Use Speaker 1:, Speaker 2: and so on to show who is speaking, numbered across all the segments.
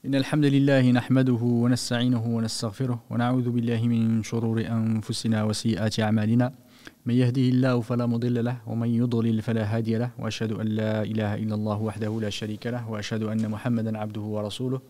Speaker 1: إن الحمد لله نحمده ونستعينه ونستغفره ونعوذ بالله من شرور أنفسنا وسيئات أعمالنا من يهده الله فلا مضل له ومن يضلل فلا هادي له وأشهد أن لا إله إلا الله وحده لا شريك له وأشهد أن محمدا عبده ورسوله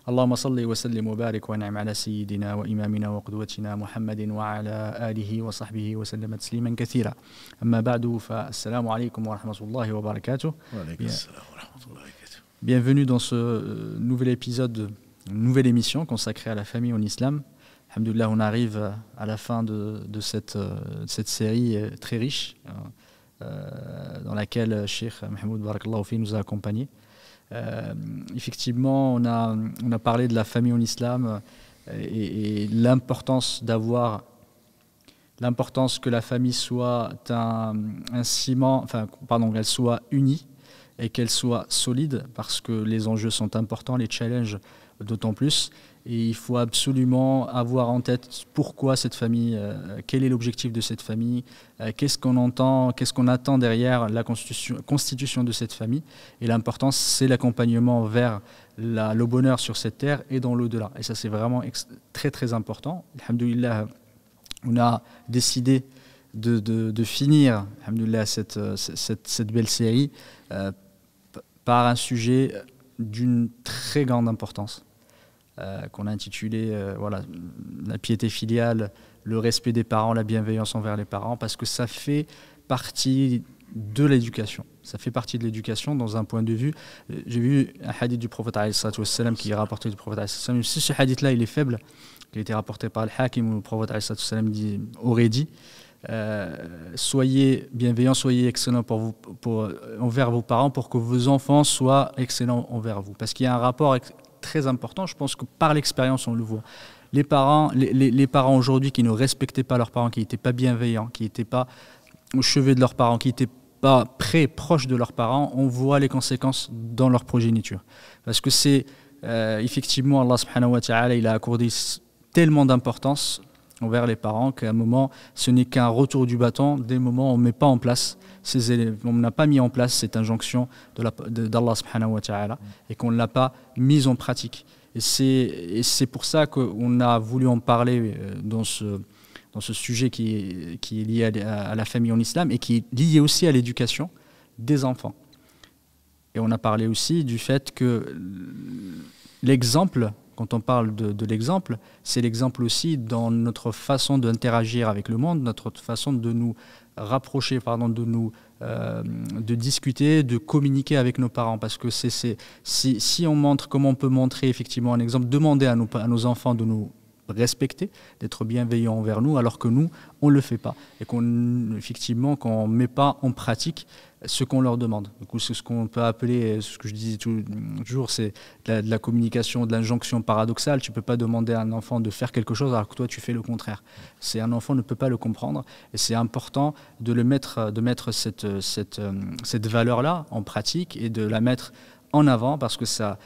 Speaker 1: اللهم صل وسلم وبارك وانعم على سيدنا وإمامنا وقدوتنا محمد وعلى آله وصحبه وسلم تسليما كثيرا أما بعد فالسلام عليكم ورحمة الله وبركاته.
Speaker 2: وعليكم السلام ورحمة الله وبركاته.
Speaker 1: Bienvenue dans ce nouvel épisode, une nouvelle émission consacrée à la famille en islam. Alhamdoulilah, on arrive à la fin de cette série très riche dans laquelle Cheikh Mahmoud Barakallahu Fi nous a accompagnés. Effectivement, on a parlé de la famille en islam et l'importance que la famille soit un ciment, qu'elle soit unie et qu'elle soit solide parce que les enjeux sont importants, les challenges d'autant plus. Et il faut absolument avoir en tête pourquoi cette famille, quel est l'objectif de cette famille, qu'est-ce qu'on attend derrière la constitution de cette famille. Et l'importance, c'est l'accompagnement vers le bonheur sur cette terre et dans l'au-delà. Et ça, c'est vraiment très très important. Alhamdoulilah, on a décidé de finir alhamdoulilah, cette belle série par un sujet d'une très grande importance. Qu'on a intitulé la piété filiale, le respect des parents, la bienveillance envers les parents, parce que ça fait partie de l'éducation. Ça fait partie de l'éducation dans un point de vue. J'ai vu un hadith du prophète qui est rapporté du prophète. Si ce hadith-là il est faible, qui a été rapporté par le Hakim, où le prophète aurait dit soyez bienveillants, soyez excellents envers vos parents pour que vos enfants soient excellents envers vous. Parce qu'il y a un rapport très important, je pense que par l'expérience on le voit. Les parents aujourd'hui qui ne respectaient pas leurs parents, qui n'étaient pas bienveillants, qui n'étaient pas au chevet de leurs parents, qui n'étaient pas proches de leurs parents, on voit les conséquences dans leur progéniture. Parce que c'est effectivement Allah subhanahu wa ta'ala, il a accordé tellement d'importance envers les parents qu'à un moment, ce n'est qu'un retour du bâton des moments où on ne met pas en place ces éléments, on n'a pas mis en place cette injonction d'Allah subhanahu wa ta'ala et qu'on ne l'a pas mise en pratique. Et c'est pour ça qu'on a voulu en parler dans ce sujet qui est lié à la famille en islam et qui est lié aussi à l'éducation des enfants. Et on a parlé aussi du fait que l'exemple, quand on parle de l'exemple, c'est l'exemple aussi dans notre façon d'interagir avec le monde, notre façon de nous rapprocher, de discuter, de communiquer avec nos parents. Parce que si on montre comment on peut montrer effectivement un exemple, demander à nos enfants de nous respecter, d'être bienveillants envers nous, alors que nous, on ne le fait pas. Et qu'on ne met pas en pratique ce qu'on leur demande. Du coup, c'est ce qu'on peut appeler, ce que je disais toujours, c'est de la communication, de l'injonction paradoxale. Tu ne peux pas demander à un enfant de faire quelque chose alors que toi, tu fais le contraire. Un enfant ne peut pas le comprendre. Et c'est important de mettre cette valeur-là en pratique et de la mettre en avant parce que ça...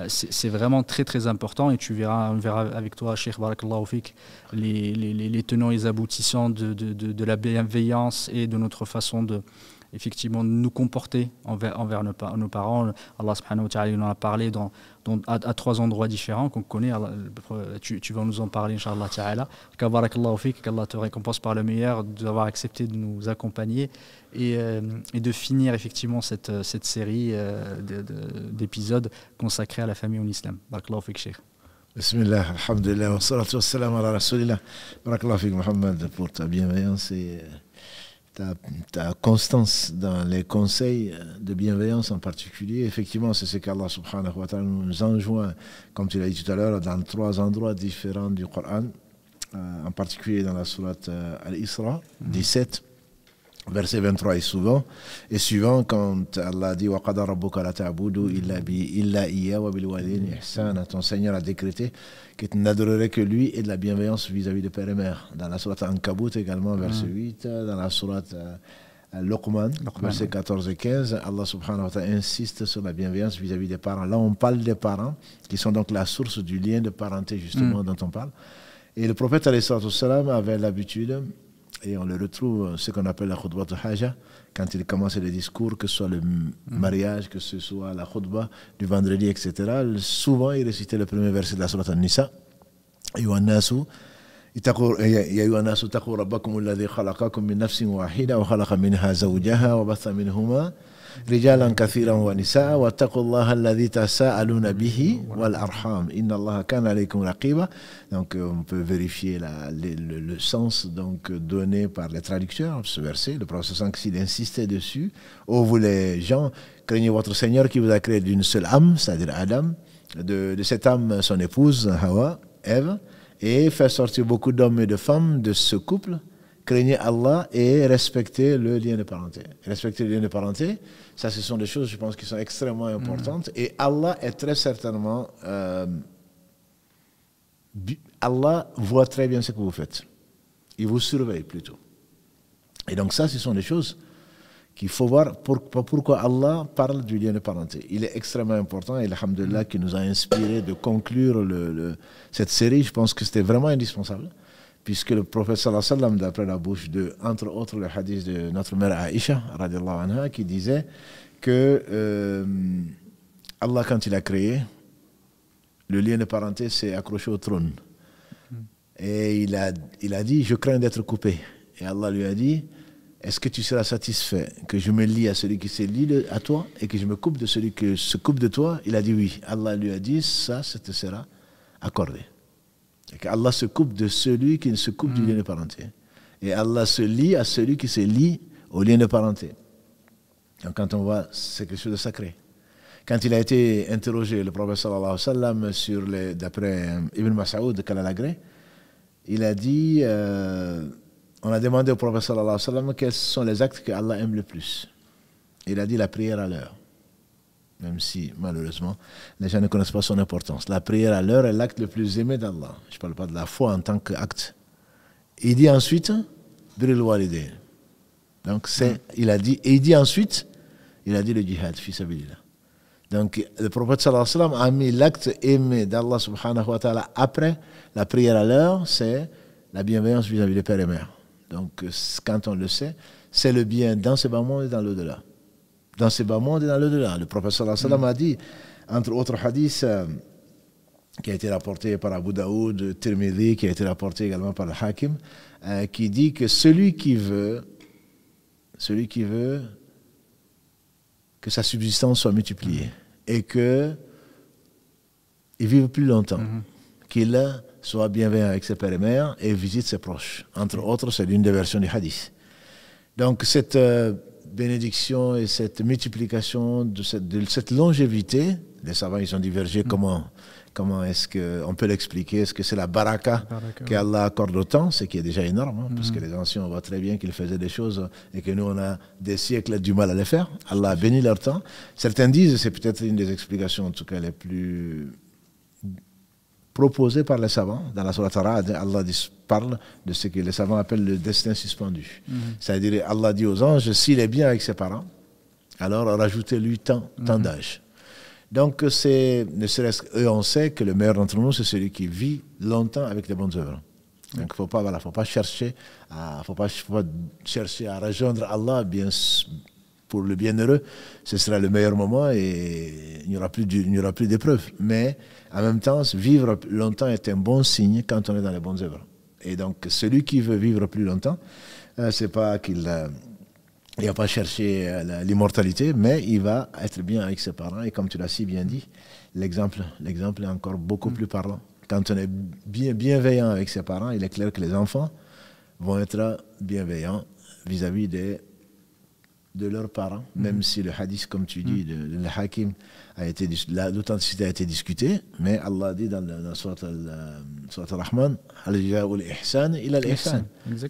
Speaker 1: c'est vraiment très très important et on verra avec toi Cheikh Barakallahu Fik les tenants et les aboutissants de la bienveillance et de notre façon de effectivement nous comporter envers nos parents. Allah subhanahu wa ta'ala en a parlé à 3 endroits différents qu'on connaît. Tu vas nous en parler inshallah ta'ala. Barakallahu Fik, qu'Allah te récompense par le meilleur d'avoir accepté de nous accompagner et de finir effectivement cette série d'épisodes consacrés à la famille en islam. Barakallahu Fik, Cheikh.
Speaker 2: Bismillah, alhamdulillah, wa salatu wa salam ala rasulillah. Barakallahu Fik, Mohamed, pour ta bienveillance et ta constance dans les conseils de bienveillance en particulier. Effectivement, c'est ce qu'Allah subhanahu wa ta'ala nous enjoint, comme tu l'as dit tout à l'heure, dans 3 endroits différents du Coran, en particulier dans la sourate Al-Isra, 17, verset 23 et suivant, quand Allah dit wa qada rabbuka la ta'budu illa iyya wa bil walidayni ihsana, ton Seigneur a décrété que tu n'adorerais que lui et de la bienveillance vis-à-vis de père et mère. Dans la sourate Ankabut également, verset 8, dans la sourate Luqman, verset 14 et 15, Allah subhanahu wa ta'ala insiste sur la bienveillance vis-à-vis des parents. Là, on parle des parents, qui sont donc la source du lien de parenté justement dont on parle. Et le prophète alayhi salatu wassalam avait l'habitude Et on le retrouve, ce qu'on appelle la khutbah de haja, quand il commence les discours, que ce soit le mariage, que ce soit la khutbah du vendredi, etc. Souvent, il récitait le premier verset de la sourate An-Nisa. أيها الناس اتقوا ربكم الذي خلقكم من نفس واحدة وخلق منها زوجها وبث منهما رجالا كثيرا ونساء واتقوا الله الذي تساءلون به والأرحام إن الله كان عليكم رقيبا. Donc on peut vérifier le sens donc donné par les traducteurs ce verset. Le prophète s'il insistait dessus. Oh vous les gens, craignez votre Seigneur qui vous a créé d'une seule âme, c'est-à-dire Adam, de cette âme son épouse Hawa, Ève, et faire sortir beaucoup d'hommes et de femmes de ce couple. Craignez Allah et respectez le lien de parenté. Respecter le lien de parenté, ça ce sont des choses, je pense, qui sont extrêmement importantes. Et Allah est très certainement... Allah voit très bien ce que vous faites. Il vous surveille plutôt. Et donc ça, ce sont des choses qu'il faut voir pourquoi Allah parle du lien de parenté. Il est extrêmement important et alhamdoulilah qui nous a inspiré de conclure cette série. Je pense que c'était vraiment indispensable puisque le prophète sallallahu alayhi wa sallam, d'après la bouche de, entre autres, le hadith de notre mère Aïcha, radiallahu anha, qui disait que Allah, quand il a créé, le lien de parenté s'est accroché au trône. Et il a dit, je crains d'être coupé. Et Allah lui a dit, est-ce que tu seras satisfait que je me lie à celui qui se lie à toi et que je me coupe de celui qui se coupe de toi? Il a dit oui. Allah lui a dit, ça te sera accordé. Et qu'Allah se coupe de celui qui ne se coupe du lien de parenté. Et Allah se lie à celui qui se lie au lien de parenté. Donc quand on voit, c'est quelque chose de sacré. Quand il a été interrogé, le prophète sallallahu alayhi wa sallam, d'après Ibn Mas'ud de Kalalagré, il a dit... on a demandé au prophète sallallahu alayhi wa sallam quels sont les actes que Allah aime le plus. Il a dit la prière à l'heure. Même si, malheureusement, les gens ne connaissent pas son importance. La prière à l'heure est l'acte le plus aimé d'Allah. Je ne parle pas de la foi en tant qu'acte. Il dit ensuite, birrul walidayn. Donc, il a dit, et il dit ensuite, il a dit le djihad, fi sabilillah. Donc, le prophète sallallahu alayhi wa sallam a mis l'acte aimé d'Allah subhanahu wa ta'ala après la prière à l'heure, c'est la bienveillance vis-à-vis des pères et mères. Donc, quand on le sait, c'est le bien dans ce bas monde et dans l'au-delà. Dans ce bas monde et dans l'au-delà. Le prophète sallallahu alayhi wa sallam a dit, entre autres hadiths, qui a été rapporté par Abu Daoud, Tirmidhi, qui a été rapporté également par le Hakim, qui dit que celui qui veut que sa subsistance soit multipliée et qu'il vive plus longtemps, qu'il soit bienveillant avec ses pères et mères et visite ses proches. Entre autres, c'est l'une des versions du hadith. Donc cette bénédiction et cette multiplication de cette longévité, les savants ils ont divergé comment est-ce qu'on peut l'expliquer. Est-ce que c'est la baraka qu'Allah accorde au temps, ce qui est déjà énorme, parce que les anciens, on voit très bien qu'ils faisaient des choses et que nous, on a des siècles du mal à les faire. Allah a béni leur temps. Certains disent, c'est peut-être une des explications, en tout cas les plus proposées par les savants. Dans la Sourate Ar-Ra'd, Allah parle de ce que les savants appellent le destin suspendu. C'est-à-dire, Allah dit aux anges, s'il est bien avec ses parents, alors rajoutez-lui tant d'âge. Donc, ne serait-ce qu'eux, on sait que le meilleur d'entre nous, c'est celui qui vit longtemps avec les bonnes œuvres. Donc, il ne faut pas chercher à rejoindre Allah pour le bienheureux. Ce sera le meilleur moment et il n'y aura plus d'épreuves. Mais, en même temps, vivre longtemps est un bon signe quand on est dans les bonnes œuvres. Et donc, celui qui veut vivre plus longtemps, c'est pas qu'il... il ne va pas chercher l'immortalité, mais il va être bien avec ses parents. Et comme tu l'as si bien dit, l'exemple est encore beaucoup plus parlant. Quand on est bienveillant avec ses parents, il est clair que les enfants vont être bienveillants vis-à-vis de leurs parents, même si le hadith, comme tu dis, le Hakim, l'authenticité a été discutée, mais Allah dit dans la Sourate Al-Rahman,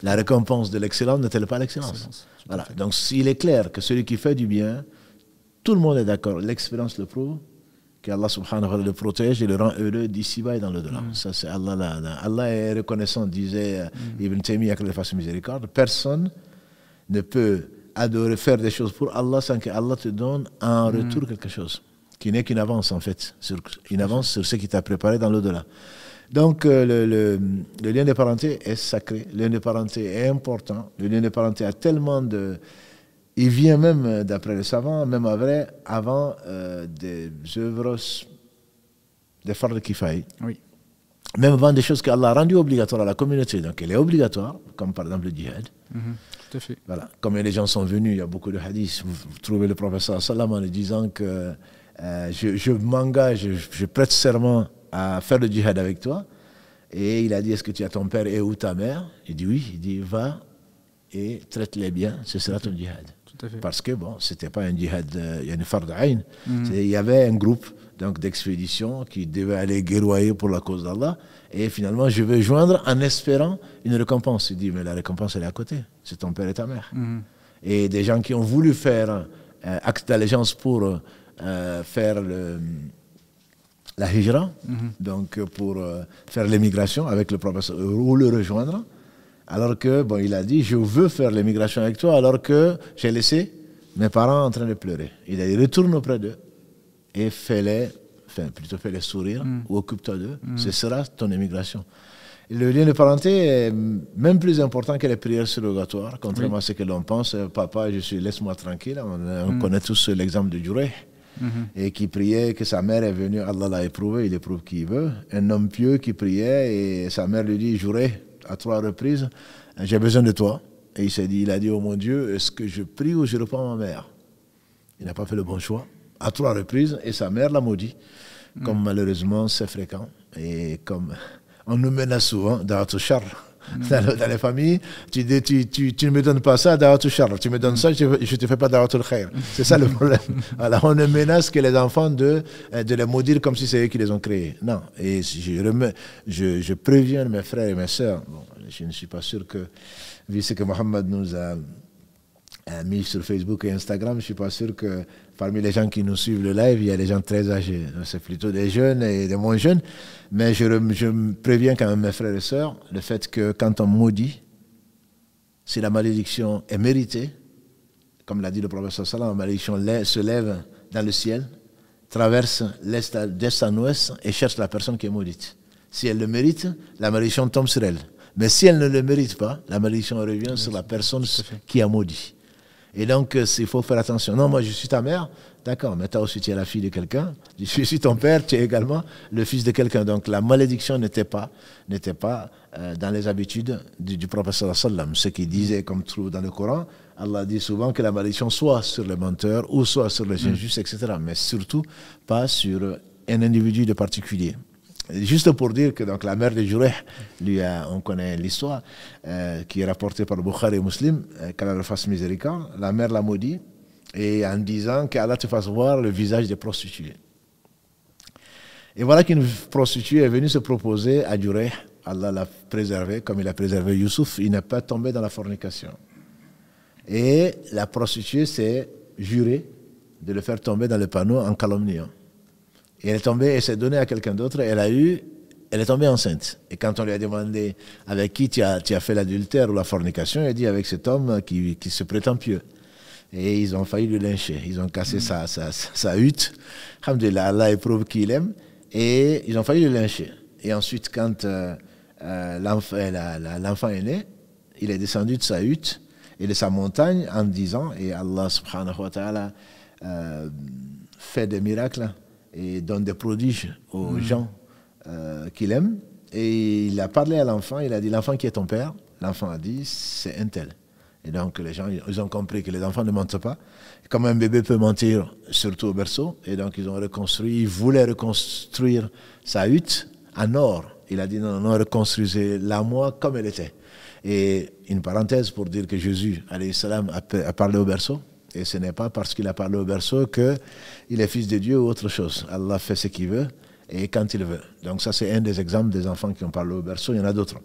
Speaker 2: la récompense de l'excellence n'est-elle pas l'excellence? Voilà. Donc il est clair que celui qui fait du bien, tout le monde est d'accord, l'expérience le prouve, qu'Allah subhanahu wa ta'ala le protège et le rend heureux d'ici-bas et dans l'au-delà. Ça c'est Allah là. Allah est reconnaissant, disait Ibn Taymiyyah, que le fasse miséricorde. Personne ne peut adorer, faire des choses pour Allah sans que Allah te donne en retour quelque chose, qui n'est qu'une avance en fait, une avance sur ce qui t'a préparé dans l'au-delà. Donc, le lien de parenté est sacré, le lien de parenté est important, le lien de parenté a tellement de... Il vient même, d'après les savants, même avant des œuvres, des fards kifaï.
Speaker 1: Oui.
Speaker 2: Même avant des choses qu'Allah a rendues obligatoires à la communauté. Donc, elle est obligatoire, comme par exemple le djihad.
Speaker 1: Tout à fait.
Speaker 2: Voilà. Comme les gens sont venus, il y a beaucoup de hadiths. Vous trouvez le professeur sallam en disant que je m'engage, je prête serment à faire le djihad avec toi. Et il a dit, est-ce que tu as ton père et ou ta mère? Il dit oui. Il dit, va et traite-les bien, ce sera ton djihad.
Speaker 1: Tout à fait.
Speaker 2: Parce que bon, c'était pas un djihad, il y a une fard ayn. Il y avait un groupe d'expédition qui devait aller guerroyer pour la cause d'Allah. Et finalement, je vais joindre en espérant une récompense. Il dit, mais la récompense, elle est à côté. C'est ton père et ta mère. Et des gens qui ont voulu faire acte d'allégeance pour faire la hijra, donc pour faire l'émigration avec le professeur, ou le rejoindre, alors que, bon, il a dit, je veux faire l'émigration avec toi, alors que j'ai laissé mes parents en train de pleurer. Il a dit, retourne auprès d'eux et fais-les sourire, ou occupe-toi d'eux, ce sera ton émigration. Le lien de parenté est même plus important que les prières surrogatoires, contrairement à ce que l'on pense. Papa, laisse-moi tranquille. On connaît tous l'exemple de Jureh, et qui priait que sa mère est venue, Allah l'a éprouvé, il éprouve qui il veut. Un homme pieux qui priait, et sa mère lui dit, Jureh, à 3 reprises, j'ai besoin de toi. Et il a dit, oh mon Dieu, est-ce que je prie ou je reprends ma mère? Il n'a pas fait le bon choix. À 3 reprises, et sa mère l'a maudit. Comme malheureusement c'est fréquent, et comme on nous menace souvent, dans les familles, tu ne me donnes pas ça, tu me donnes ça, je ne te fais pas da'watul khair. C'est ça le problème. Alors on ne menace que les enfants de les maudire comme si c'est eux qui les ont créés. Non, et je préviens mes frères et mes sœurs, bon, je ne suis pas sûr que, vu ce que Mohammed nous a mis sur Facebook et Instagram, je ne suis pas sûr que parmi les gens qui nous suivent le live, il y a des gens très âgés. C'est plutôt des jeunes et des moins jeunes. Mais je me préviens quand même mes frères et sœurs, le fait que quand on maudit, si la malédiction est méritée, comme l'a dit le professeur Salam, la malédiction se lève dans le ciel, traverse d'est en ouest et cherche la personne qui est maudite. Si elle le mérite, la malédiction tombe sur elle. Mais si elle ne le mérite pas, la malédiction revient sur la personne qui a maudit. Et donc, il faut faire attention. Non, moi, je suis ta mère. D'accord, mais toi aussi, tu es la fille de quelqu'un. Je suis ton père, tu es également le fils de quelqu'un. Donc, la malédiction n'était pas dans les habitudes du professeur sallam. Ce qu'il disait, comme trouve dans le Coran, Allah dit souvent que la malédiction soit sur les menteurs ou soit sur les injustes, etc. Mais surtout, pas sur un individu de particulier. Juste pour dire que donc, la mère de Jureh, on connaît l'histoire, qui est rapportée par Bukhari et Muslim, qu'Allah le fasse miséricorde, la mère l'a maudit, et en disant qu'Allah te fasse voir le visage des prostituées. Et voilà qu'une prostituée est venue se proposer à Jureh, Allah l'a préservé, comme il a préservé Youssouf, il n'est pas tombé dans la fornication. Et la prostituée s'est jurée de le faire tomber dans le panneau en calomniant. Et elle est tombée, elle s'est donnée à quelqu'un d'autre, elle est tombée enceinte. Et quand on lui a demandé avec qui tu as fait l'adultère ou la fornication, elle dit avec cet homme qui se prétend pieux. Et ils ont failli le lyncher. Ils ont cassé sa hutte. Alhamdulillah, Allah éprouve qu'il aime. Et ils ont failli le lyncher. Et ensuite, quand l'enfant est né, il est descendu de sa hutte et de sa montagne en disant, et Allah subhanahu wa ta'ala fait des miracles et donne des prodiges aux gens qu'il aime. Et il a parlé à l'enfant, il a dit, l'enfant qui est ton père? L'enfant a dit, c'est un tel. Et donc les gens, ils ont compris que les enfants ne mentent pas. Comme un bébé peut mentir, surtout au berceau. Et donc ils voulaient reconstruire sa hutte en or. Il a dit, non, reconstruisez-la moi comme elle était. Et une parenthèse pour dire que Jésus, alayhi salam, a parlé au berceau. Et ce n'est pas parce qu'il a parlé au berceau qu'il est fils de Dieu ou autre chose. Allah fait ce qu'il veut et quand il veut. Donc ça, c'est un des exemples des enfants qui ont parlé au berceau. Il y en a d'autres.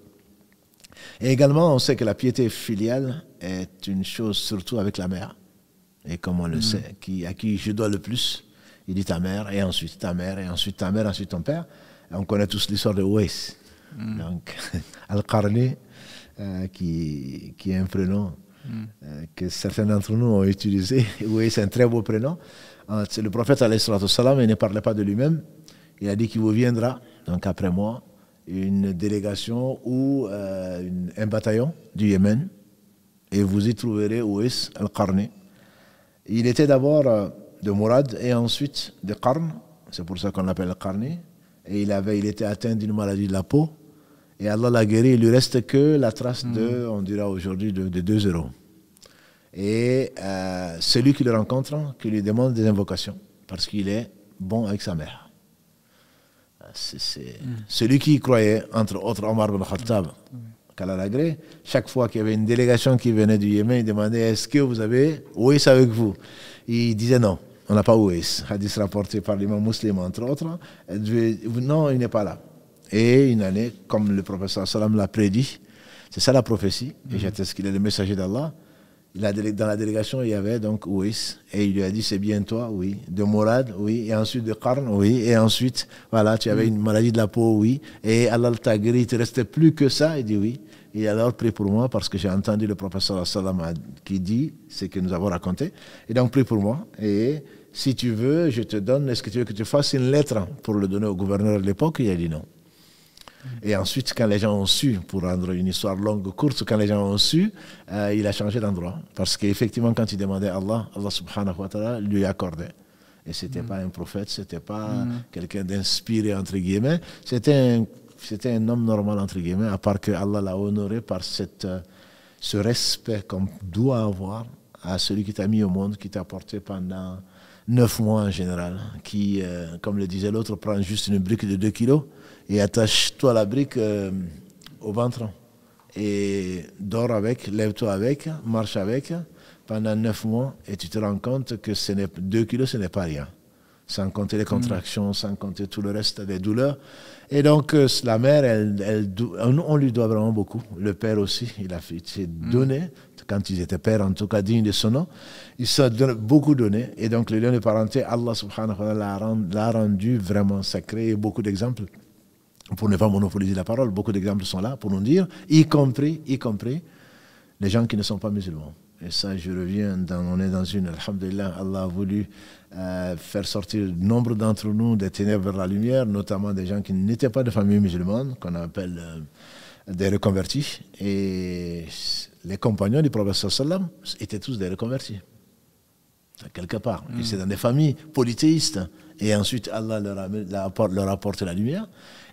Speaker 2: Et également, on sait que la piété filiale est une chose surtout avec la mère. Et comme on le sait, à qui je dois le plus, il dit ta mère, et ensuite ta mère, et ensuite ta mère, ensuite ton père. Et on connaît tous l'histoire de Ouais. Donc, Al-Qarni, qui est un prénom que certains d'entre nous ont utilisé. Oui, c'est un très beau prénom. C'est le prophète, alayhi salatu wassalam, il ne parlait pas de lui-même. Il a dit qu'il vous viendra, donc après moi, une délégation ou un bataillon du Yémen, et vous y trouverez Ouais al-Qarni. Il était d'abord de Mourad et ensuite de Qarn, c'est pour ça qu'on l'appelle al-Qarni, et il était atteint d'une maladie de la peau, et Allah l'a guéri, il lui reste que la trace de, on dira aujourd'hui, de 2 euros. Et celui qui le rencontre, qui lui demande des invocations, parce qu'il est bon avec sa mère. C'est celui qui croyait, entre autres Omar bin Khattab, qu'Allah l'a gré, chaque fois qu'il y avait une délégation qui venait du Yémen, il demandait est-ce que vous avez Ouais avec vous? Il disait non, on n'a pas Ouais. Hadith rapporté par l'imam musulman, entre autres. Non, il n'est pas là. Et une année, comme le professeur Salam l'a prédit, c'est ça la prophétie, et j'atteste qu'il est le messager d'Allah. Dans la délégation, il y avait donc Ouais, et il lui a dit c'est bien toi, oui. De Mourad, oui. Et ensuite de Qarn, oui. Et ensuite, voilà, tu avais une maladie de la peau, oui. Et Allah t'a guéri, il ne te restait plus que ça. Il dit oui. Et alors prie pour moi parce que j'ai entendu le professeur Salam qui dit ce que nous avons raconté. Et donc prie pour moi. Et si tu veux, je te donne, est-ce que tu veux que tu fasses une lettre pour le donner au gouverneur de l'époque? Il a dit non. Et ensuite, quand les gens ont su, pour rendre une histoire longue, courte, quand les gens ont su, il a changé d'endroit. Parce qu'effectivement, quand il demandait à Allah, Allah subhanahu wa ta'ala lui accordait. Et ce n'était pas un prophète, ce n'était pas quelqu'un d'inspiré, entre guillemets. C'était un homme normal, entre guillemets, à part que Allah l'a honoré par ce respect qu'on doit avoir à celui qui t'a mis au monde, qui t'a porté pendant 9 mois en général, qui, comme le disait l'autre, prend juste une brique de 2 kilos, et attache-toi la brique au ventre et dors avec, lève-toi avec, marche avec pendant 9 mois et tu te rends compte que 2 kilos ce n'est pas rien, sans compter les contractions, sans compter tout le reste des douleurs. Et donc la mère, on lui doit vraiment beaucoup. Le père aussi, il s'est donné, quand ils étaient pères en tout cas dignes de son nom, il s'est beaucoup donné. Et donc le lien de parenté, Allah subhanahu wa ta'ala l'a rendu vraiment sacré, et beaucoup d'exemples. Pour ne pas monopoliser la parole, beaucoup d'exemples sont là pour nous dire, y compris les gens qui ne sont pas musulmans. Et ça, je reviens, on est dans une, alhamdulillah, Allah a voulu faire sortir nombre d'entre nous des ténèbres vers la lumière, notamment des gens qui n'étaient pas de famille musulmane, qu'on appelle des reconvertis. Et les compagnons du prophète sallam étaient tous des reconvertis, quelque part. Et c'est dans des familles polythéistes. Et ensuite, Allah leur apporte la lumière.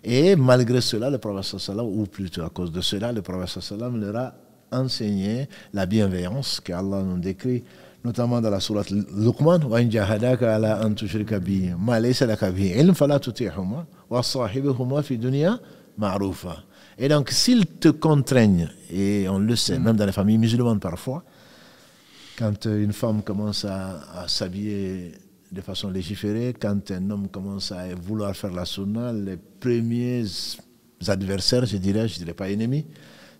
Speaker 2: Et malgré cela, le prophète sallam, ou plutôt à cause de cela, le prophète sallam leur a enseigné la bienveillance qu'Allah nous décrit, notamment dans la sourate Luqman, wa in jahadaka ala an tushrika bi ma laysa laka bihi ilm fala tuti'huma wa sahibuhuma fi dunya ma'rufa. Et donc, s'ils te contraignent, et on le sait, même dans les familles musulmanes parfois, quand une femme commence à s'habiller de façon légiférée, quand un homme commence à vouloir faire la sunna, les premiers adversaires, je dirais pas ennemis,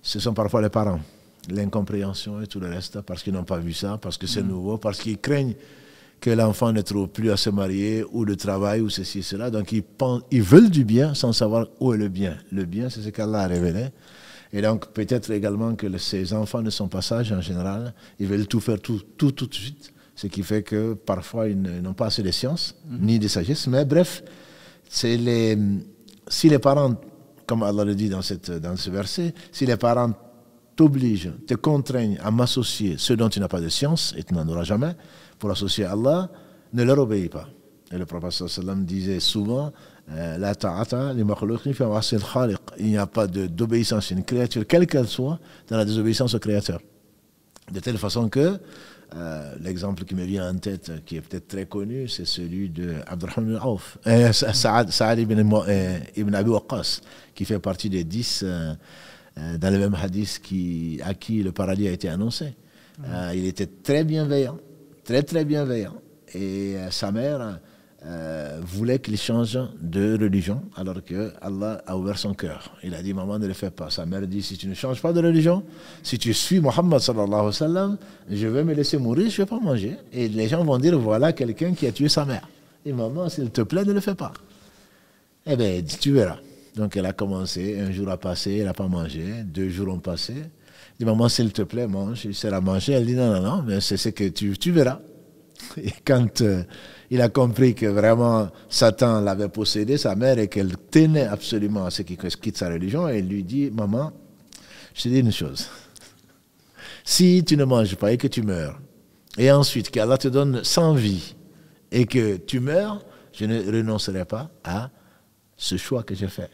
Speaker 2: ce sont parfois les parents. L'incompréhension et tout le reste, parce qu'ils n'ont pas vu ça, parce que c'est nouveau, parce qu'ils craignent que l'enfant ne trouve plus à se marier, ou le travail, ou ceci, cela. Donc ils veulent du bien sans savoir où est le bien. Le bien, c'est ce qu'Allah a révélé. Et donc peut-être également que ces enfants ne sont pas sages en général, ils veulent tout faire tout de suite. Ce qui fait que parfois ils n'ont pas assez de science, ni de sagesse. Mais bref, si les parents, comme Allah le dit dans ce verset, si les parents t'obligent, te contraignent à m'associer ceux dont tu n'as pas de science, et tu n'en auras jamais, pour associer à Allah, ne leur obéis pas. Et le prophète sallam disait souvent, la ta'ata li makhluqin fi ma'asi al-khaliq. Il n'y a pas d'obéissance à une créature, quelle qu'elle soit, dans la désobéissance au Créateur. De telle façon que l'exemple qui me vient en tête, qui est peut-être très connu, c'est celui de Abdurrahman ibn Auf, Sa'ad ibn Abi Waqqas, qui fait partie des 10 dans le même hadith à qui le paradis a été annoncé. Il était très bienveillant, très très bienveillant. Et sa mère voulait qu'il change de religion, alors que Allah a ouvert son cœur. Il a dit, maman, ne le fais pas. Sa mère dit, si tu ne changes pas de religion, si tu suis Muhammad sallallahu alayhi wa sallam, je vais me laisser mourir, je ne vais pas manger. Et les gens vont dire, voilà quelqu'un qui a tué sa mère. Et maman, s'il te plaît, ne le fais pas. Eh bien, tu verras. Donc elle a commencé, un jour a passé, elle n'a pas mangé, 2 jours ont passé. Elle dit, maman, s'il te plaît, mange. Il s'est à manger. Elle dit, non, mais c'est ce que tu verras. Et quand il a compris que vraiment Satan l'avait possédé, sa mère, et qu'elle tenait absolument à ce qu'il quitte sa religion, elle lui dit, maman, je te dis une chose. Si tu ne manges pas et que tu meurs, et ensuite qu'Allah te donne 100 vies et que tu meurs, je ne renoncerai pas à ce choix que j'ai fait.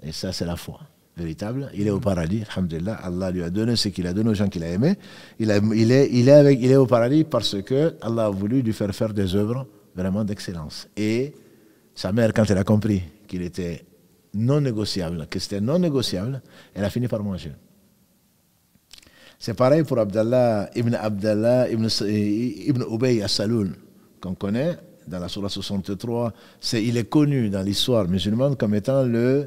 Speaker 2: Et ça, c'est la foi véritable. Il est au paradis, alhamdulillah. Allah lui a donné ce qu'il a donné aux gens qu'il a aimés. Il est au paradis parce que Allah a voulu lui faire des œuvres vraiment d'excellence. Et sa mère, quand elle a compris qu'il était non négociable, que c'était non négociable, elle a fini par manger. C'est pareil pour Abdallah ibn Ubay as-Saloul, qu'on connaît dans la Sourate 63. Il est connu dans l'histoire musulmane comme étant le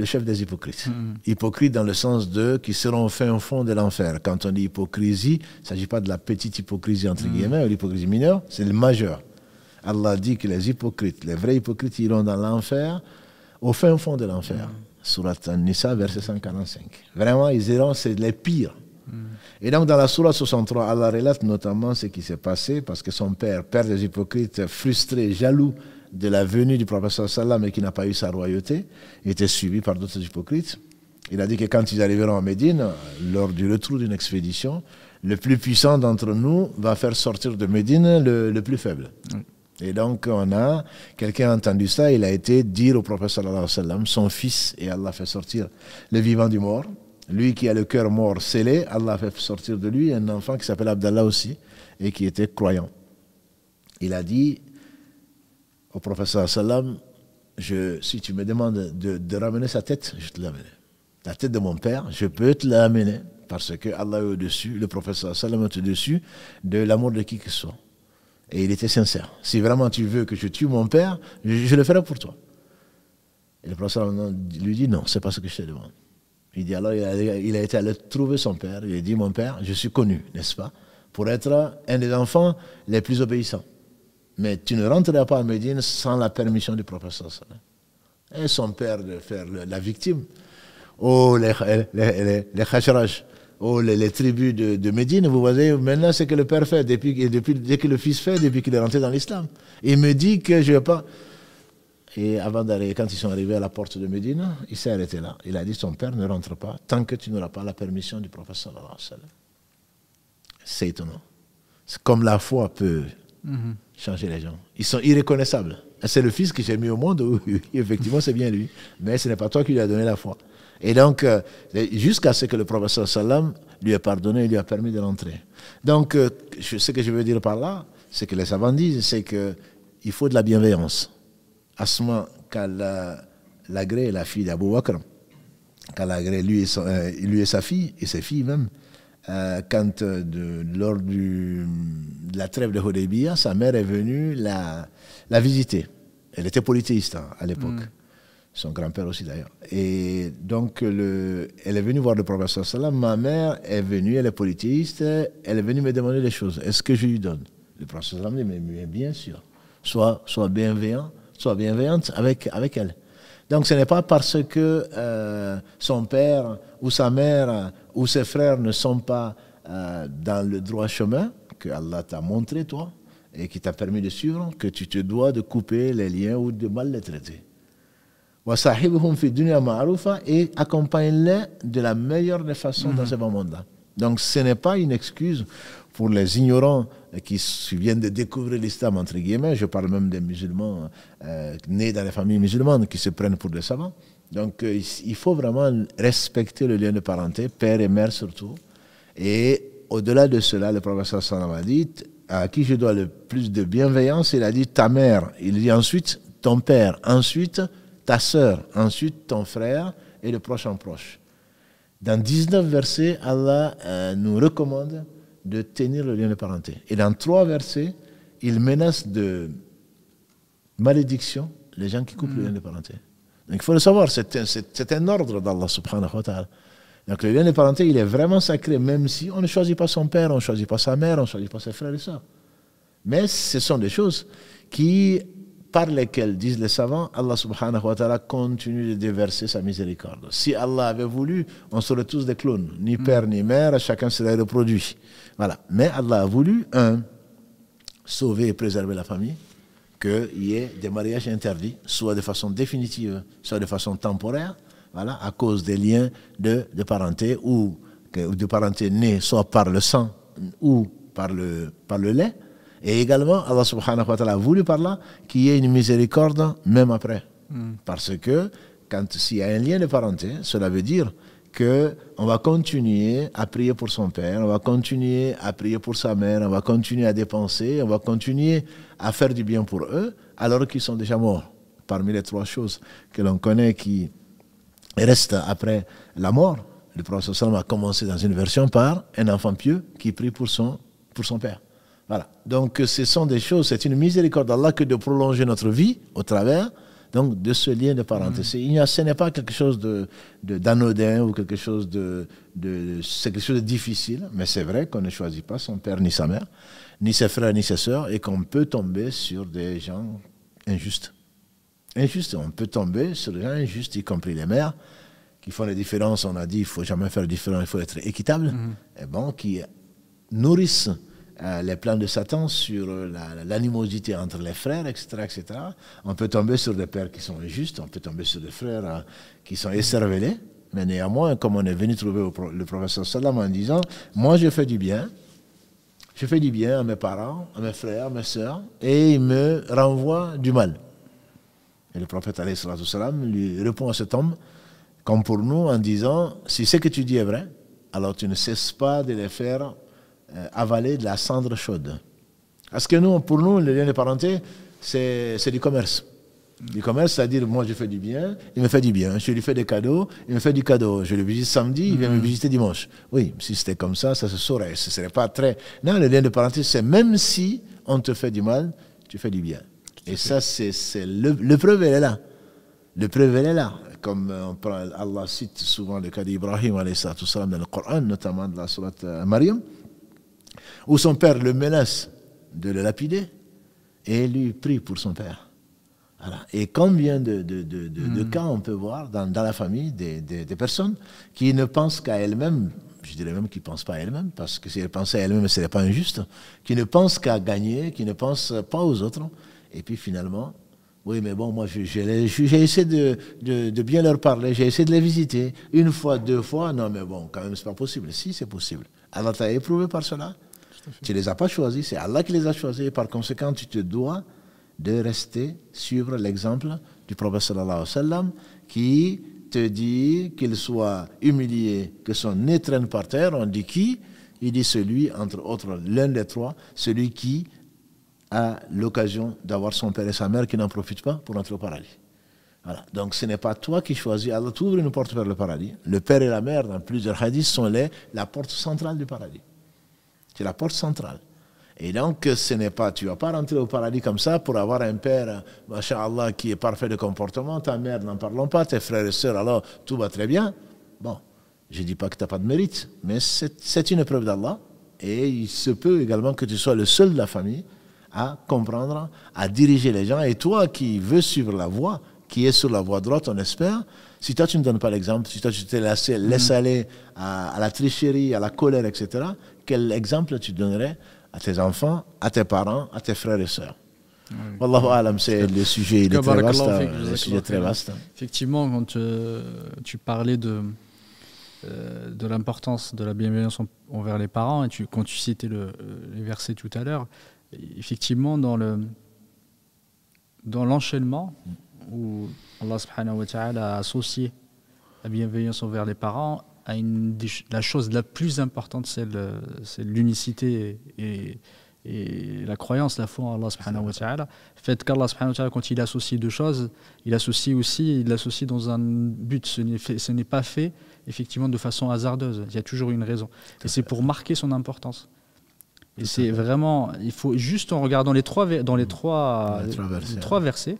Speaker 2: chef des hypocrites. Hypocrite dans le sens de qui seront au fin fond de l'enfer. Quand on dit hypocrisie, il ne s'agit pas de la petite hypocrisie entre guillemets, ou l'hypocrisie mineure, c'est le majeur. Allah dit que les hypocrites, les vrais hypocrites, iront dans l'enfer, au fin fond de l'enfer. Sourate An-Nisa, verset 145. Vraiment, ils iront, c'est les pires. Et donc, dans la Sourate 63, Allah relate notamment ce qui s'est passé parce que son père des hypocrites, frustré, jaloux de la venue du prophète sallam et qui n'a pas eu sa royauté, était suivi par d'autres hypocrites. Il a dit que quand ils arriveront à Médine, lors du retour d'une expédition, le plus puissant d'entre nous va faire sortir de Médine le plus faible. Et donc, quelqu'un a entendu ça, il a été dire au prophète sallallahu alayhi wa sallam, son fils, et Allah fait sortir le vivant du mort. Lui qui a le cœur mort scellé, Allah fait sortir de lui un enfant qui s'appelle Abdallah aussi, et qui était croyant. Il a dit au prophète sallallahu alayhi wa sallam, si tu me demandes de ramener sa tête, je te l'amène. La tête de mon père, je peux te l'amener, parce que Allah est au-dessus, le prophète sallallahu alayhi wa sallam est au-dessus de l'amour de qui que ce soit. Et il était sincère. Si vraiment tu veux que je tue mon père, je le ferai pour toi. Et le prophète lui dit non, c'est pas ce que je te demande. Il dit alors, il a été allé trouver son père. Il a dit, mon père, je suis connu, n'est-ce pas, pour être un des enfants les plus obéissants. Mais tu ne rentreras pas à Médine sans la permission du prophète sallallahu alayhi wa sallam. Et son père de faire la victime. Oh, les Khashraj. Oh, les tribus de Médine, vous voyez, maintenant, c'est que le père fait, dès que le fils fait, depuis qu'il est rentré dans l'islam. Il me dit que je ne vais pas... Et avant d'arriver, quand ils sont arrivés à la porte de Médine, il s'est arrêté là. Il a dit, son père ne rentre pas tant que tu n'auras pas la permission du prophète sallallahu alayhi wa sallam. C'est étonnant. C'est comme la foi peut changer les gens. Ils sont irreconnaissables. C'est le fils que j'ai mis au monde, oui, effectivement, c'est bien lui. Mais ce n'est pas toi qui lui as donné la foi. Et donc, jusqu'à ce que le prophète sallallahu alayhi wa sallam lui ait pardonné et lui a permis de rentrer. Donc, ce que je veux dire par là, c'est que les savants disent, c'est qu'il faut de la bienveillance. Asma, quand l'agré, la fille d'Abou Bakr, quand l'agré, lui et sa fille, et ses filles même, quand lors de la trêve de Hudaybiyah, sa mère est venue la visiter. Elle était polythéiste à l'époque. Son grand-père aussi d'ailleurs. Et donc, elle est venue voir le prophète sallallahu alayhi wa sallam. Ma mère est venue, elle est polythéiste, elle est venue me demander des choses. Est-ce que je lui donne? Le prophète sallallahu alayhi wa sallam dit, mais bien sûr, sois bienveillante avec elle. Donc, ce n'est pas parce que son père ou sa mère ou ses frères ne sont pas dans le droit chemin que Allah t'a montré, toi, et qui t'a permis de suivre, que tu te dois de couper les liens ou de mal les traiter. Et accompagne-les de la meilleure des façons dans ce monde-là. Donc ce n'est pas une excuse pour les ignorants qui viennent de découvrir l'islam, entre guillemets. Je parle même des musulmans nés dans les familles musulmanes qui se prennent pour des savants. Donc il faut vraiment respecter le lien de parenté, père et mère surtout. Et au-delà de cela, le prophète sallallahu alayhi wa sallam a dit, à qui je dois le plus de bienveillance, il a dit ta mère, il dit ensuite ton père, ensuite ta sœur, ensuite ton frère et le proche en proche. Dans 19 versets, Allah nous recommande de tenir le lien de parenté. Et dans 3 versets, il menace de malédiction les gens qui coupent le lien de parenté. Donc il faut le savoir, c'est un ordre d'Allah subhanahu wa ta'ala. Donc le lien de parenté, il est vraiment sacré, même si on ne choisit pas son père, on ne choisit pas sa mère, on ne choisit pas ses frères et sœurs. Mais ce sont des choses par lesquelles, disent les savants, Allah subhanahu wa ta'ala continue de déverser sa miséricorde. Si Allah avait voulu, on serait tous des clones, ni père ni mère, chacun serait reproduit. Voilà. Mais Allah a voulu un. sauver et préserver la famille, qu'il y ait des mariages interdits, soit de façon définitive, soit de façon temporaire, voilà, à cause des liens de parenté ou de parenté née soit par le sang ou par le lait. Et également, Allah subhanahu wa ta'ala a voulu par là qu'il y ait une miséricorde même après. Parce que s'il y a un lien de parenté, cela veut dire qu'on va continuer à prier pour son père, on va continuer à prier pour sa mère, on va continuer à dépenser, on va continuer à faire du bien pour eux, alors qu'ils sont déjà morts. Parmi les 3 choses que l'on connaît qui restent après la mort, le prophète sallam a commencé dans une version par un enfant pieux qui prie pour son père. Voilà. Donc ce sont des choses, c'est une miséricorde d'Allah que de prolonger notre vie au travers donc de ce lien de parenté. Ce n'est pas quelque chose d'anodin ou quelque chose c'est quelque chose de difficile, mais c'est vrai qu'on ne choisit pas son père ni sa mère, ni ses frères ni ses sœurs, et qu'on peut tomber sur des gens injustes. On peut tomber sur des gens injustes, y compris les mères, qui font les différences. On a dit il ne faut jamais faire différent, il faut être équitable, et bon, qui nourrissent les plans de Satan sur l'animosité entre les frères, etc., etc. On peut tomber sur des pères qui sont injustes, on peut tomber sur des frères qui sont écervelés, mais néanmoins, comme on est venu trouver le professeur sallam en disant, moi je fais du bien à mes parents, à mes frères, à mes sœurs, et ils me renvoient du mal. Et le prophète alayhi salatu salam lui répond à cet homme, comme pour nous, en disant, si ce que tu dis est vrai, alors tu ne cesses pas de les faire avaler de la cendre chaude. Parce que pour nous, le lien de parenté, c'est du commerce. Du commerce, c'est-à-dire, moi je fais du bien, il me fait du bien. Je lui fais des cadeaux, il me fait du cadeau. Je le visite samedi, il vient me visiter dimanche. Oui, si c'était comme ça se saurait. Ce ne serait pas très... Non, le lien de parenté, c'est même si on te fait du mal, tu fais du bien. Et ça, le preuve, elle est là. Le preuve, elle est là. Comme Allah cite souvent le cas d'Ibrahim, alayhi salatu salam, dans le Coran, notamment dans la sourate Maryam, où son père le menace de le lapider, et lui prie pour son père. Voilà. Et combien de cas on peut voir dans la famille des personnes qui ne pensent qu'à elles-mêmes, je dirais même qui ne pensent pas à elles-mêmes, parce que si elles pensaient à elles-mêmes, ce n'est pas injuste, qui ne pensent qu'à gagner, qui ne pensent pas aux autres, et puis finalement, oui, mais bon, moi j'ai essayé de bien leur parler, j'ai essayé de les visiter, 1 fois, 2 fois, non mais bon, quand même c'est pas possible. Si, c'est possible. Allah t'a éprouvé par cela. Tu ne les as pas choisis, c'est Allah qui les a choisis. Et par conséquent, tu te dois de rester, suivre l'exemple du prophète sallallahu alayhi wa sallam qui te dit qu'il soit humilié, que son nez traîne par terre. On dit qui? Il dit celui, entre autres, l'un des 3, celui qui a l'occasion d'avoir son père et sa mère qui n'en profitent pas pour entrer au paradis. Voilà. Donc ce n'est pas toi qui choisis. Allah t'ouvre une porte vers le paradis. Le père et la mère, dans plusieurs hadiths, sont la porte centrale du paradis. C'est la porte centrale. Et donc, ce n'est pas, tu ne vas pas rentrer au paradis comme ça pour avoir un père, masha'Allah, qui est parfait de comportement, ta mère, n'en parlons pas, tes frères et sœurs, alors tout va très bien. Bon, je ne dis pas que tu n'as pas de mérite, mais c'est une épreuve d'Allah. Et il se peut également que tu sois le seul de la famille à comprendre, à diriger les gens. Et toi qui veux suivre la voie, qui est sur la voie droite, on espère, si toi tu ne donnes pas l'exemple, si toi tu te laisses aller à la tricherie, à la colère, etc., quel exemple tu donnerais à tes enfants, à tes parents, à tes frères et sœurs? Wallahu alam, c'est le sujet, il est très vaste. Le sujet est très vaste.
Speaker 1: Effectivement, quand tu parlais de l'importance de la bienveillance envers les parents, et quand tu citais les versets tout à l'heure, effectivement, dans l'enchaînement, où Allah subhanahu wa ta'ala a associé la bienveillance envers les parents à la chose la plus importante, c'est l'unicité et la croyance, la foi en Allah subhanahu wa ta'ala. Le fait qu'Allah subhanahu wa ta'ala, quand il associe 2 choses, il l'associe dans un but. Ce n'est pas fait effectivement de façon hasardeuse. Il y a toujours une raison. Et c'est pour marquer son importance. Et c'est vraiment, il faut juste en regardant les trois versets,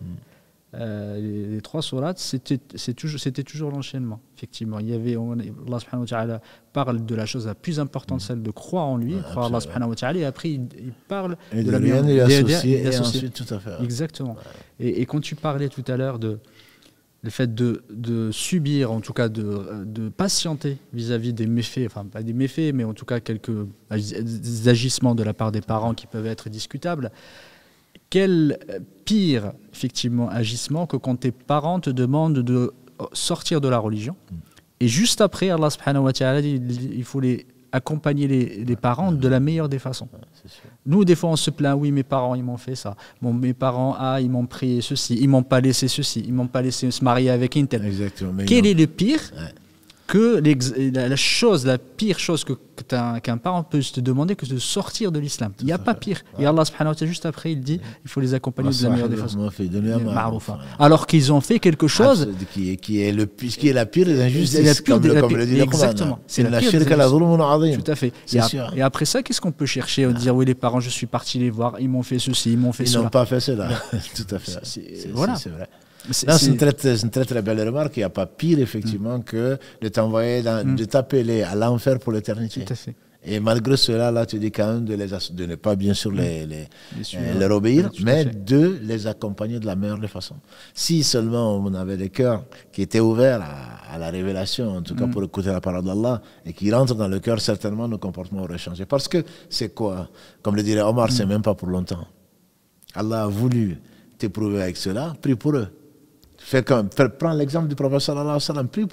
Speaker 1: les 3 sourates, c'était toujours l'enchaînement. Effectivement, il y avait Allah subhanahu wa ta'ala parle de la chose la plus importante, celle de croire en lui, croire Allah subhanahu wa ta'ala, et après il parle
Speaker 2: de la bienveillance et ensuite tout à fait.
Speaker 1: Exactement. Et quand tu parlais tout à l'heure le fait de subir, en tout cas de patienter vis-à-vis des méfaits, enfin pas des méfaits, mais en tout cas quelques agissements de la part des parents qui peuvent être discutables, quel pire effectivement agissement que quand tes parents te demandent de sortir de la religion et juste après Allah subhanahu wa ta'ala dit il faut accompagner les parents de la meilleure des façons. Nous, des fois, on se plaint, oui, mes parents, ils m'ont fait ça. Bon, mes parents, ils m'ont prié ceci, ils m'ont pas laissé ceci, ils m'ont pas laissé se marier avec une telle.
Speaker 2: Exactement.
Speaker 1: Quel est le pire que la pire chose qu'un parent peut te demander que de sortir de l'islam. Il n'y a pas pire. Et Allah subhanahu wa ta'ala, juste après, il dit il faut les accompagner de la meilleure des façons. Alors qu'ils ont fait quelque chose
Speaker 2: qui est la pire des injustices, comme le dit le Coran.
Speaker 1: Exactement. C'est la pire. Tout à fait. Et après ça, qu'est-ce qu'on peut chercher? On dire oui, les parents, je suis parti les voir, ils m'ont fait ceci, ils m'ont fait cela.
Speaker 2: Ils n'ont pas fait cela. Tout à fait.
Speaker 1: Voilà.
Speaker 2: C'est vrai. C'est une très très belle remarque. Il n'y a pas pire effectivement que de t'envoyer, de t'appeler à l'enfer pour l'éternité.
Speaker 1: Tout à fait.
Speaker 2: Et malgré cela, là, tu dis quand même de ne pas bien sûr leur obéir, mais de les accompagner de la meilleure des façons. Si seulement on avait des cœurs qui étaient ouverts à la révélation, en tout cas pour écouter la parole d'Allah, et qui rentrent dans le cœur, certainement nos comportements auraient changé. Parce que c'est quoi? Comme le dirait Omar, c'est même pas pour longtemps. Allah a voulu t'éprouver avec cela, prie pour eux. Prends l'exemple du prophète sallallahu alayhi wa sallam, prie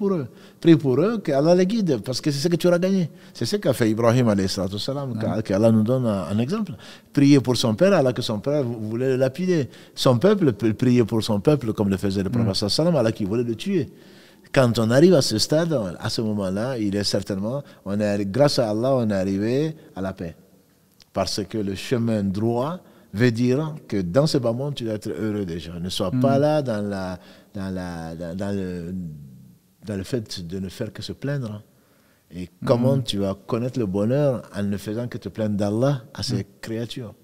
Speaker 2: pour eux, qu'Allah les guide, parce que c'est ce que tu auras gagné. C'est ce qu'a fait Ibrahim alayhi salam, qu'Allah nous donne un exemple. Prier pour son père, alors que son père voulait le lapider. Son peuple, prier pour son peuple, comme le faisait le prophète sallallahu alayhi wa sallam, alors qu'il voulait le tuer. Quand on arrive à ce stade, à ce moment-là, il est certainement, grâce à Allah, on est arrivé à la paix. Parce que le chemin droit veut dire que dans ce bas monde, tu dois être heureux déjà. Ne sois pas là dans le fait de ne faire que se plaindre. Et comment tu vas connaître le bonheur en ne faisant que te plaindre d'Allah à ses créatures.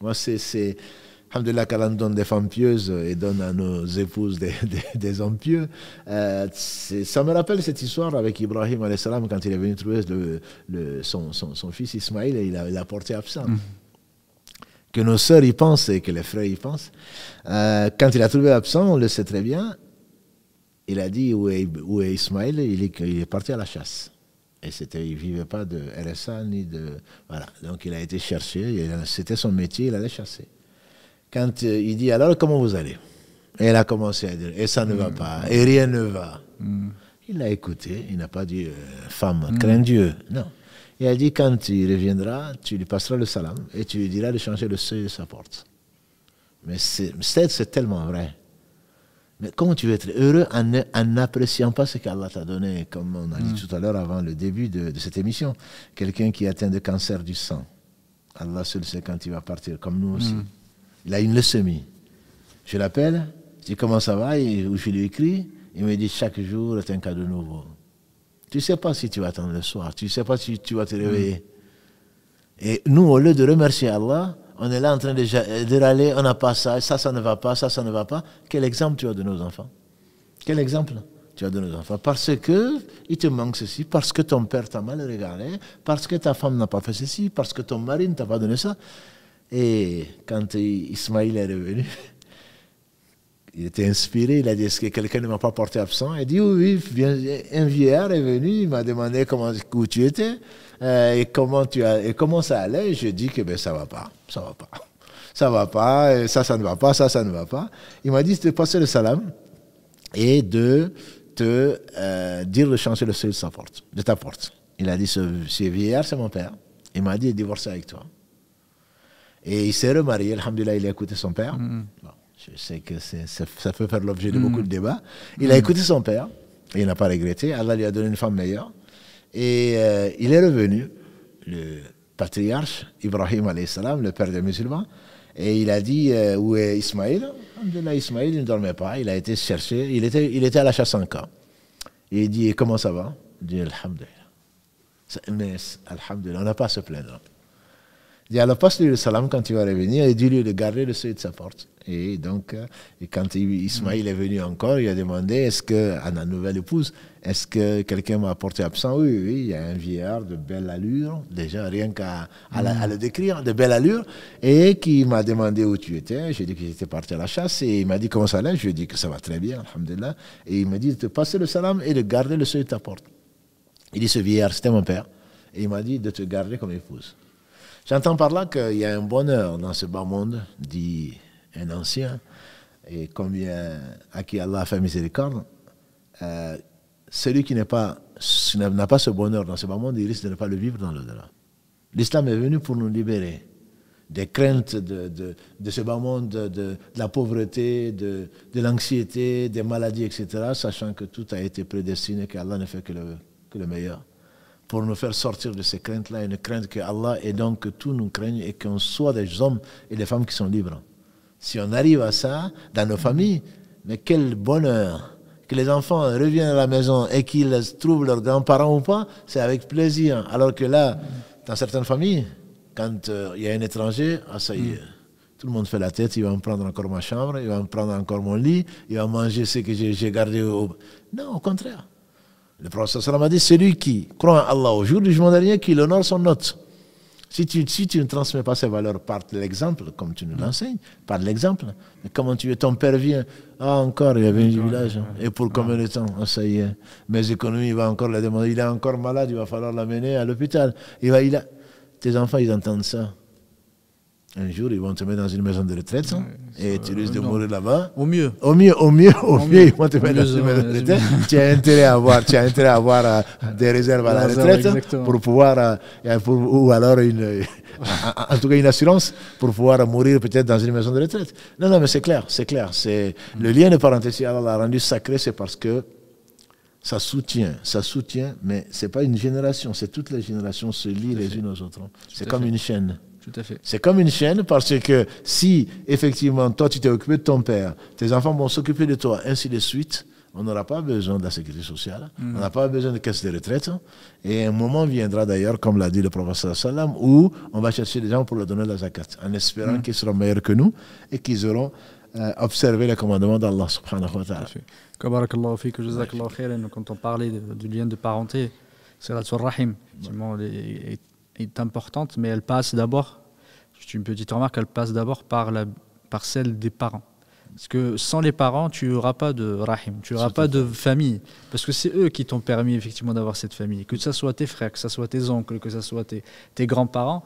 Speaker 2: Moi, c'est alhamdoulilah qu'Allah nous donne des femmes pieuses et donne à nos épouses des hommes pieux. Ça me rappelle cette histoire avec Ibrahim alayhi salam quand il est venu trouver son fils Ismaïl et il a porté absent. Que nos sœurs y pensent et que les frères y pensent. Quand il a trouvé absent, on le sait très bien, il a dit où est Ismaël, il est parti à la chasse. Et il ne vivait pas de RSA ni de... Voilà, donc il a été cherché, c'était son métier, il allait chasser. Quand il dit alors comment vous allez? Et elle a commencé à dire et ça ne va pas, et rien ne va. Il l'a écouté, il n'a pas dit femme, crains Dieu, non. Il a dit, quand il reviendra, tu lui passeras le salam et tu lui diras de changer le seuil de sa porte. Mais c'est tellement vrai. Mais comment tu veux être heureux en n'appréciant pas ce qu'Allah t'a donné, comme on a dit tout à l'heure avant le début de cette émission. Quelqu'un qui est atteint de cancer du sang. Allah seul sait quand il va partir, comme nous aussi. Il a une leucémie. Je l'appelle, je dis comment ça va, ou je lui écris, il me dit chaque jour est un cas de nouveau. Tu ne sais pas si tu vas attendre le soir, tu ne sais pas si tu vas te réveiller. Et nous, au lieu de remercier Allah, on est là en train de râler, on n'a pas ça, ça ne va pas, ça ne va pas. Quel exemple tu as de nos enfants? Quel exemple tu as de nos enfants? Parce qu'il te manque ceci, parce que ton père t'a mal regardé, parce que ta femme n'a pas fait ceci, parce que ton mari ne t'a pas donné ça. Et quand Ismaïl est revenu, il était inspiré, il a dit, est-ce que quelqu'un ne m'a pas porté absent? Il dit, oui, un vieillard est venu, il m'a demandé où tu étais, et comment ça allait. Je dis que ça va pas, ça va pas, ça ne va pas, ça ne va pas. Il m'a dit de passer le salam et de te dire de changer le seuil de ta porte. Il a dit, ce vieillard, c'est mon père. Il m'a dit de divorcer avec toi. Et il s'est remarié, alhamdoulilah, il a écouté son père. Bon. Je sais que ça peut faire l'objet de beaucoup de débats. Il a écouté son père, et il n'a pas regretté. Allah lui a donné une femme meilleure. Et il est revenu, le patriarche, Ibrahim alayhi salam, le père des musulmans, et il a dit où est Ismaïl? Alhamdoulilah, Ismaïl, il ne dormait pas, il a été cherché, il était à la chasse en camp. Et il dit, comment ça va? Il dit, alhamdoulilah. Mais alhamdoulilah, on n'a pas à se plaindre. Il dit alors passe-lui le salam quand tu vas revenir et dis-lui de garder le seuil de sa porte. Et donc, quand Ismaïl est venu encore, il a demandé est-ce que, à la nouvelle épouse, est-ce que quelqu'un m'a apporté absent? Oui, oui, il y a un vieillard de belle allure, déjà rien qu'à le décrire, de belle allure, et qui m'a demandé où tu étais. J'ai dit que j'étais parti à la chasse et il m'a dit comment ça allait. Je lui ai dit que ça va très bien, alhamdulillah. Et il m'a dit de te passer le salam et de garder le seuil de ta porte. Il dit ce vieillard, c'était mon père, et il m'a dit de te garder comme épouse. J'entends par là qu'il y a un bonheur dans ce bas monde, dit un ancien, et combien à qui Allah a fait miséricorde, celui qui n'a pas ce bonheur dans ce bas monde, il risque de ne pas le vivre dans l'au-delà. L'islam est venu pour nous libérer des craintes de ce bas monde, de la pauvreté, de l'anxiété, des maladies, etc., sachant que tout a été prédestiné, qu'Allah ne fait que le meilleur, pour nous faire sortir de ces craintes-là, une crainte que Allah et donc que tous nous craignent et qu'on soit des hommes et des femmes qui sont libres. Si on arrive à ça dans nos familles, mais quel bonheur! Que les enfants reviennent à la maison et qu'ils trouvent leurs grands-parents ou pas, c'est avec plaisir. Alors que là, dans certaines familles, quand il y a un étranger, ah ça y est, tout le monde fait la tête, il va me prendre encore ma chambre, il va me prendre encore mon lit, il va manger ce que j'ai gardé. Non, au contraire. Le prophète sallallahu alayhi wa sallam a dit, celui qui croit en Allah au jour du jugement dernier, qu'il honore son hôte. Si tu ne transmets pas ces valeurs par l'exemple, comme tu nous l'enseignes, par l'exemple, mais comment tu es, ton père vient, ah encore, il y avait un village, et pour combien de temps, ah, ça y est, mes économies, il va encore la demander, il est encore malade, il va falloir l'amener à l'hôpital. Tes enfants, ils entendent ça. Un jour, ils vont te mettre dans une maison de retraite, et tu risques de mourir là-bas.
Speaker 1: Au mieux,
Speaker 2: ils vont te mettre dans une maison de retraite. Tu as intérêt à avoir, des réserves à la retraite, exactement, pour pouvoir, ou alors en tout cas une assurance pour pouvoir mourir peut-être dans une maison de retraite. Non, mais c'est clair. Le lien de parenté, si Allah l'a rendu sacré, c'est parce que ça soutient, mais c'est pas une génération, c'est toutes les générations se lient les unes aux autres. C'est comme une chaîne.
Speaker 1: Tout à fait.
Speaker 2: C'est comme une chaîne parce que si effectivement toi tu t'es occupé de ton père, tes enfants vont s'occuper de toi, ainsi de suite, on n'aura pas besoin de la sécurité sociale, on n'a pas besoin de caisse de retraite, et un moment viendra d'ailleurs, comme l'a dit le prophète sallam, où on va chercher des gens pour leur donner la zakat, en espérant qu'ils seront meilleurs que nous et qu'ils auront observé les commandements d'Allah subhanahu wa ta'ala.
Speaker 1: Kabarakallahu fik, jazakallahu khairan. Quand on parlait du lien de parenté, Silatul Rahim, effectivement, est importante, mais elle passe d'abord, juste une petite remarque, elle passe d'abord par celle des parents. Parce que sans les parents, tu n'auras pas de rahim, tu n'auras pas de famille. Parce que c'est eux qui t'ont permis effectivement d'avoir cette famille. Que ce soit tes frères, que ce soit tes oncles, que ce soit tes grands-parents,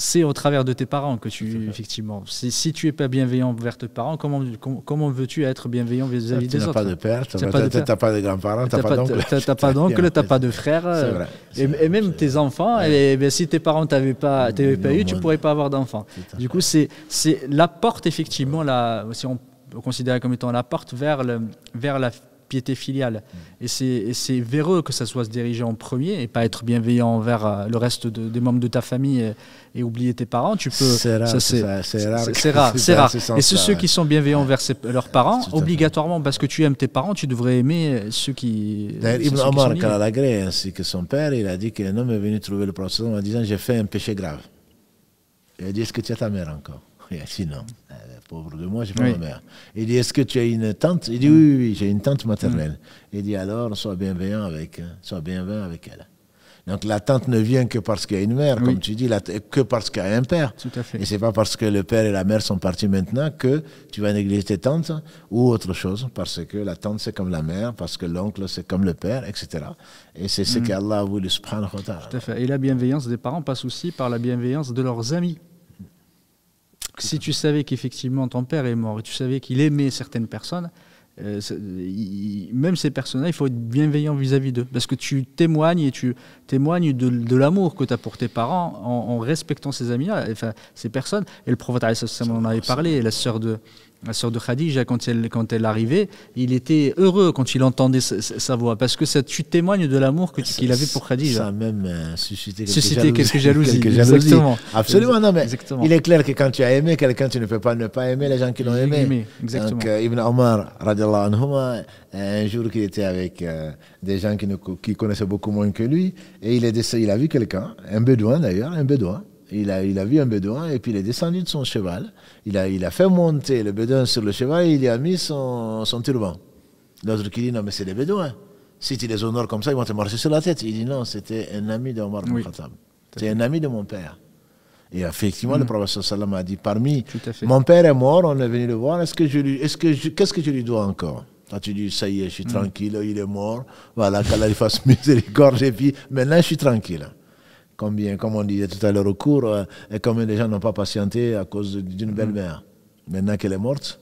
Speaker 1: c'est au travers de tes parents que effectivement, si tu n'es pas bienveillant envers tes parents, comment veux-tu être bienveillant vis-à-vis des autres?
Speaker 2: Tu n'as pas de père, tu n'as pas de grands-parents, tu n'as pas d'oncle.
Speaker 1: Tu n'as pas d'oncle, tu n'as pas de frère. Et même tes enfants, si tes parents ne t'avaient pas eu, tu ne pourrais pas avoir d'enfants. Du coup, c'est la porte, effectivement, si on peut considérer comme étant la porte vers la piété filiale. Et c'est vers eux que ça soit se diriger en premier et pas être bienveillant envers le reste des membres de ta famille et oublier tes parents.
Speaker 2: C'est rare.
Speaker 1: C'est rare. Et ceux qui sont bienveillants envers leurs parents, obligatoirement, parce que tu aimes tes parents, tu devrais aimer ceux qui.
Speaker 2: D'ailleurs, Ibn Omar Kalalagré, ainsi que son père, il a dit qu'un homme est venu trouver le prophète en disant j'ai fait un péché grave. Il a dit est-ce que tu as ta mère encore? Il a dit non. Pauvre de moi, j'ai pas ma mère. Il dit, est-ce que tu as une tante? Il dit, oui, j'ai une tante maternelle. Il dit, alors, sois bienveillant avec elle. Donc, la tante ne vient que parce qu'il y a une mère, comme tu dis, que parce qu'il y a un père.
Speaker 1: Tout à fait.
Speaker 2: Et c'est pas parce que le père et la mère sont partis maintenant que tu vas négliger tes tantes ou autre chose, parce que la tante, c'est comme la mère, parce que l'oncle, c'est comme le père, etc. Et c'est ce qu'Allah a voulu, subhanahu wa ta'ala.
Speaker 1: Tout à fait. Et la bienveillance des parents passe aussi par la bienveillance de leurs amis. Si tu savais qu'effectivement ton père est mort et tu savais qu'il aimait certaines personnes, même ces personnes-là, il faut être bienveillant vis-à-vis d'eux. Parce que tu témoignes de l'amour que tu as pour tes parents en respectant ces amis-là, enfin, ces personnes. Et le prophète, on en avait parlé, la sœur de Khadija, quand elle arrivait, il était heureux quand il entendait sa voix, parce que tu témoignes de l'amour qu'il avait pour Khadija.
Speaker 2: Ça a même suscité
Speaker 1: quelques jalousies.
Speaker 2: Exactement. Absolument, non, mais exactement. Il est clair que quand tu as aimé quelqu'un, tu ne peux pas ne pas aimer les gens qui l'ont aimé.
Speaker 1: Exactement.
Speaker 2: Donc, Ibn Omar, radiallahu anhuma, un jour qu'il était avec des gens qui connaissaient beaucoup moins que lui, et il a vu quelqu'un, un bédouin d'ailleurs, Il a vu un bédouin et puis il est descendu de son cheval. Il a fait monter le bédouin sur le cheval et il y a mis son turban. L'autre qui dit non mais c'est des bédouins. Si tu les honores comme ça, ils vont te marcher sur la tête. Il dit non, c'était un ami d'Omar bin Khattab. C'est un ami de mon père. Et effectivement, le prophète sallam a dit parmi mon père est mort, on est venu le voir. Qu'est-ce que je lui dois encore? Quand tu dis ça y est, je suis tranquille, il est mort. Voilà, qu'Allah lui fasse miséricorde et puis maintenant je suis tranquille. Combien, comme on disait tout à l'heure au cours, et combien de gens n'ont pas patienté à cause d'une belle-mère. Maintenant qu'elle est morte,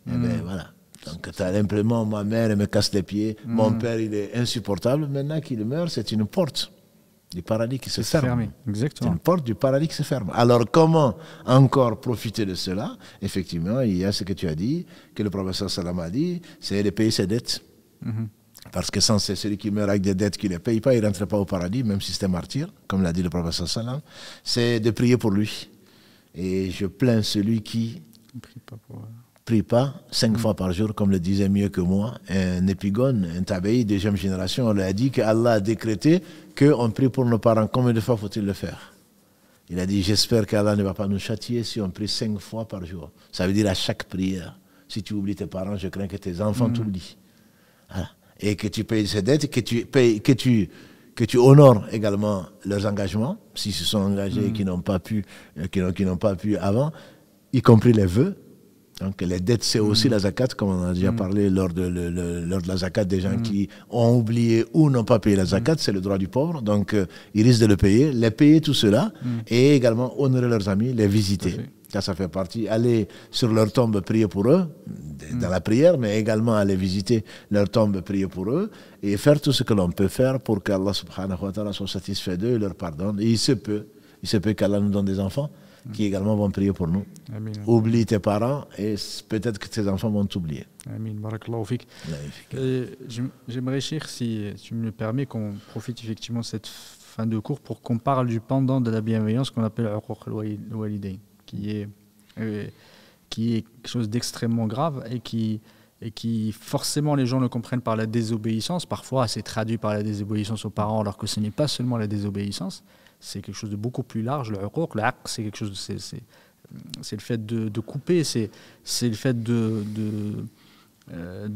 Speaker 2: eh bien voilà. Donc tu as l'implément, ma mère elle me casse les pieds, mon père il est insupportable. Maintenant qu'il meurt, c'est une porte du paradis qui se ferme.
Speaker 1: Exactement.
Speaker 2: C'est une porte du paradis qui se ferme. Alors comment encore profiter de cela? Effectivement, il y a ce que tu as dit, que le professeur Salam a dit, c'est de payer ses dettes. Parce que sans celui qui meurt avec des dettes qu'il ne paye pas, il ne rentre pas au paradis, même si c'était martyr, comme l'a dit le professeur Salam. C'est de prier pour lui. Et je plains celui qui prie pas 5 fois par jour, comme le disait mieux que moi un épigone, un tabeï de deuxième génération. On lui a dit qu'Allah a décrété qu'on prie pour nos parents. Combien de fois faut-il le faire? Il a dit, j'espère qu'Allah ne va pas nous châtier si on prie 5 fois par jour. Ça veut dire à chaque prière. Si tu oublies tes parents, je crains que tes enfants t'oublient. Voilà. Et que tu payes ces dettes, que tu honores également leurs engagements, s'ils se sont engagés et qui n'ont pas pu avant, y compris les vœux. Donc les dettes, c'est aussi la zakat, comme on a déjà parlé lors de la zakat des gens qui ont oublié ou n'ont pas payé la zakat, c'est le droit du pauvre. Donc ils risquent de le payer, les payer tout cela, et également honorer leurs amis, les visiter. Ça fait partie, aller sur leur tombe, prier pour eux, dans la prière, mais également aller visiter leur tombe, prier pour eux, et faire tout ce que l'on peut faire pour qu'Allah subhanahu wa ta'ala soit satisfait d'eux et leur pardonne. Et il se peut qu'Allah nous donne des enfants qui également vont prier pour nous. Amin. Oublie tes parents et peut-être que tes enfants vont t'oublier.
Speaker 1: Amin. Barakallahu fik. J'aimerais, Cheikh, si tu me le permets, qu'on profite effectivement de cette fin de cours pour qu'on parle du pendant de la bienveillance qu'on appelle uquq al-walidayn, qui est quelque chose d'extrêmement grave et qui forcément les gens le comprennent par la désobéissance. Parfois c'est traduit par la désobéissance aux parents, alors que ce n'est pas seulement la désobéissance, c'est quelque chose de beaucoup plus large. Le uquq, c'est quelque chose, c'est le fait de couper, c'est le fait de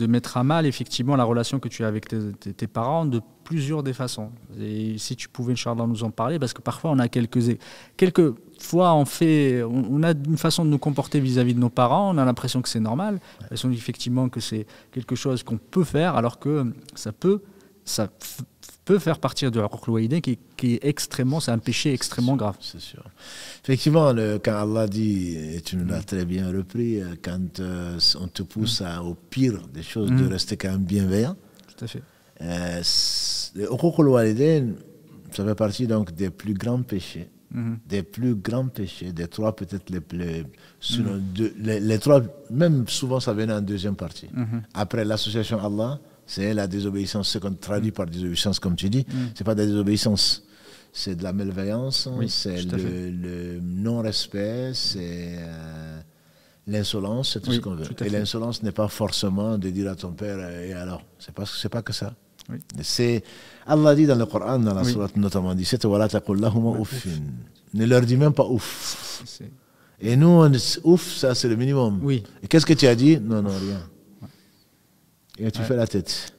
Speaker 1: mettre à mal effectivement la relation que tu as avec tes parents de plusieurs des façons. Et si tu pouvais, Inch'Allah, nous en parler, parce que parfois on a quelquefois on a une façon de nous comporter vis-à-vis de nos parents, on a l'impression que c'est normal, on dit effectivement que c'est quelque chose qu'on peut faire, alors que ça peut faire partir de l'uquq al-walidayn qui est extrêmement, c'est un péché extrêmement grave.
Speaker 2: C'est sûr. Effectivement, quand Allah dit, et tu nous l'as très bien repris, quand on te pousse au pire des choses, de rester quand même bienveillant.
Speaker 1: Tout à fait.
Speaker 2: L'uquq al-walidayn, ça fait partie donc des plus grands péchés. Des plus grands péchés, des trois peut-être les trois, même souvent ça venait en deuxième partie. Après l'association Allah, c'est la désobéissance, ce qu'on traduit par désobéissance, comme tu dis, c'est pas de la désobéissance, c'est de la malveillance, c'est le non-respect, c'est l'insolence, c'est tout ce qu'on veut. Et l'insolence n'est pas forcément de dire à ton père, et alors, c'est pas que ça. C'est, Allah dit dans le Coran, dans la sourate notamment 17, ne leur dis même pas ouf. Et nous, ouf, ça c'est le minimum. Et qu'est-ce que tu as dit? Non, rien. Et tu fais la tête.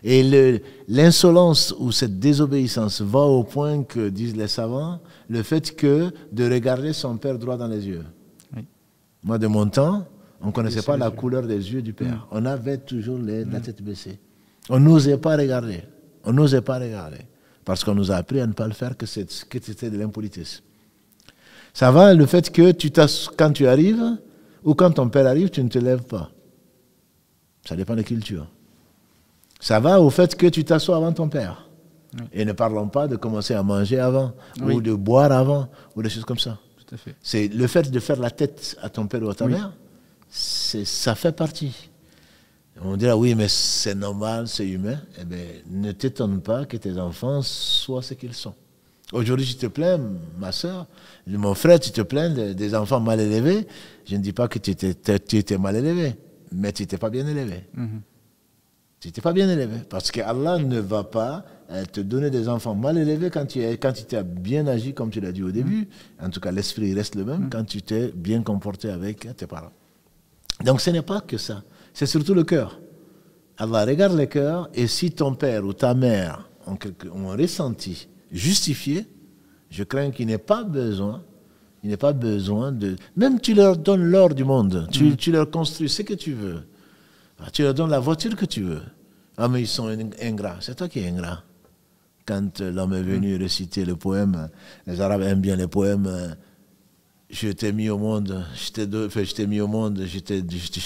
Speaker 2: Et l'insolence ou cette désobéissance va au point que, disent les savants, le fait que de regarder son père droit dans les yeux. Moi, de mon temps, on ne connaissait pas la couleur des yeux du père. On avait toujours la tête baissée. On n'osait pas regarder. On n'osait pas regarder. Parce qu'on nous a appris à ne pas le faire, que c'était de l'impolitesse. Ça va, le fait que quand tu arrives, ou quand ton père arrive, tu ne te lèves pas. Ça dépend de culture. Ça va au fait que tu t'assois avant ton père. Et ne parlons pas de commencer à manger avant, ou de boire avant, ou des choses comme ça.
Speaker 1: Tout à fait.
Speaker 2: C'est le fait de faire la tête à ton père ou à ta mère, ça fait partie. On dira oui, mais c'est normal, c'est humain. Eh bien, ne t'étonne pas que tes enfants soient ce qu'ils sont. Aujourd'hui, tu te plains, ma soeur, mon frère, tu te plains des enfants mal élevés. Je ne dis pas que tu étais mal élevé, mais tu n'étais pas bien élevé. Tu n'étais pas bien élevé. Parce que Allah ne va pas te donner des enfants mal élevés quand tu t'es bien agi, comme tu l'as dit au début. En tout cas, l'esprit reste le même quand tu t'es bien comporté avec tes parents. Donc ce n'est pas que ça, c'est surtout le cœur. Allah regarde le cœur, et si ton père ou ta mère ont un ressenti justifié, je crains qu'il n'ait pas besoin de... Même tu leur donnes l'or du monde, tu leur construis ce que tu veux, tu leur donnes la voiture que tu veux. Ah mais ils sont ingrats, c'est toi qui es ingrat. Quand l'homme est venu réciter le poème, les Arabes aiment bien les poèmes, je t'ai mis au monde, je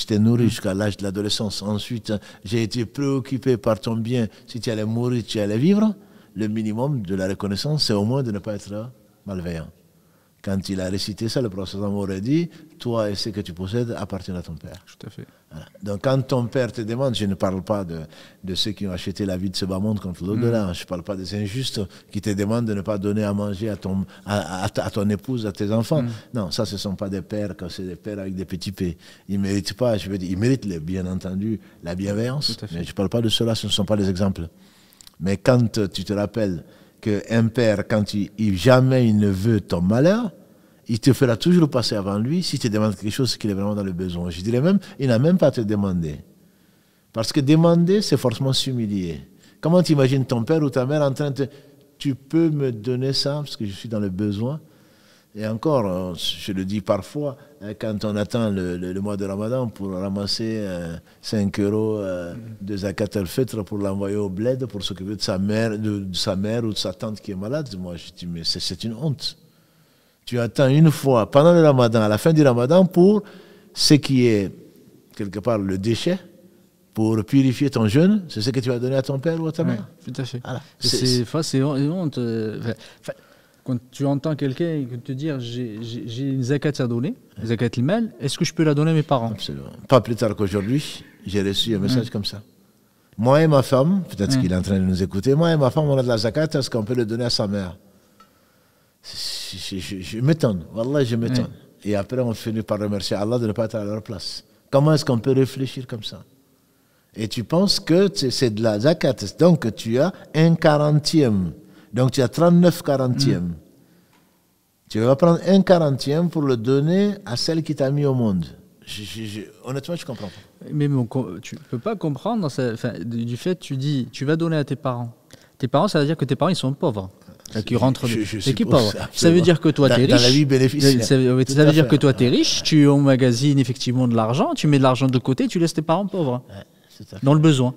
Speaker 2: t'ai nourri jusqu'à l'âge de l'adolescence. Ensuite, j'ai été préoccupé par ton bien. Si tu allais mourir, tu allais vivre. Le minimum de la reconnaissance, c'est au moins de ne pas être malveillant. Quand il a récité ça, le prophète aurait dit, toi et ce que tu possèdes appartiennent à ton père.
Speaker 1: Tout à fait.
Speaker 2: Voilà. Donc quand ton père te demande, je ne parle pas de ceux qui ont acheté la vie de ce bas monde contre l'au-delà, je ne parle pas des injustes qui te demandent de ne pas donner à manger à ton épouse, à tes enfants. Non, ça ce ne sont pas des pères, c'est des pères avec des petits P. Ils ne méritent pas, je veux dire, ils méritent bien entendu la bienveillance, mais je ne parle pas de cela, ce ne sont pas des exemples. Mais quand tu te rappelles qu'un père, quand jamais il ne veut ton malheur, il te fera toujours passer avant lui si tu demandes quelque chose qu'il est vraiment dans le besoin. Je dirais même, il n'a même pas à te demander. Parce que demander, c'est forcément s'humilier. Comment tu imagines ton père ou ta mère en train de... Tu peux me donner ça parce que je suis dans le besoin. Et encore, je le dis parfois, quand on attend le mois de Ramadan pour ramasser 5 euros de zakat al-fitr pour l'envoyer au bled, pour s'occuper de sa mère ou de sa tante qui est malade, moi je dis, mais c'est une honte. Tu attends une fois pendant le Ramadan, à la fin du Ramadan, pour ce qui est quelque part le déchet, pour purifier ton jeûne, c'est ce que tu vas donner à ton père ou à ta mère.
Speaker 1: Tout à fait.
Speaker 2: Voilà.
Speaker 1: C'est honte. Quand tu entends quelqu'un te dire j'ai une zakat à donner, une zakat al-mal, est-ce que je peux la donner à mes parents?
Speaker 2: Absolument. Pas plus tard qu'aujourd'hui, j'ai reçu un message comme ça. Moi et ma femme, peut-être qu'il est en train de nous écouter, moi et ma femme, on a de la zakat, est-ce qu'on peut le donner à sa mère? Je m'étonne, wallah, je m'étonne. Et après, on finit par remercier Allah de ne pas être à leur place. Comment est-ce qu'on peut réfléchir comme ça? Et tu penses que c'est de la zakat, donc tu as 1/40. Donc tu as 39 quarantièmes. Tu vas prendre 1/40 pour le donner à celle qui t'a mis au monde. Honnêtement, je ne comprends pas.
Speaker 1: Mais tu ne peux pas comprendre du fait tu dis tu vas donner à tes parents. Tes parents, ça veut dire que tes parents, ils sont pauvres. Qui rentrent c'est qui pauvre. Ça veut dire que toi, tu es riche.
Speaker 2: Dans la vie bénéficiaire.
Speaker 1: Ça veut dire que toi, tu es riche, tu emmagasines effectivement de l'argent, tu mets de l'argent de côté, tu laisses tes parents pauvres. Dans le besoin.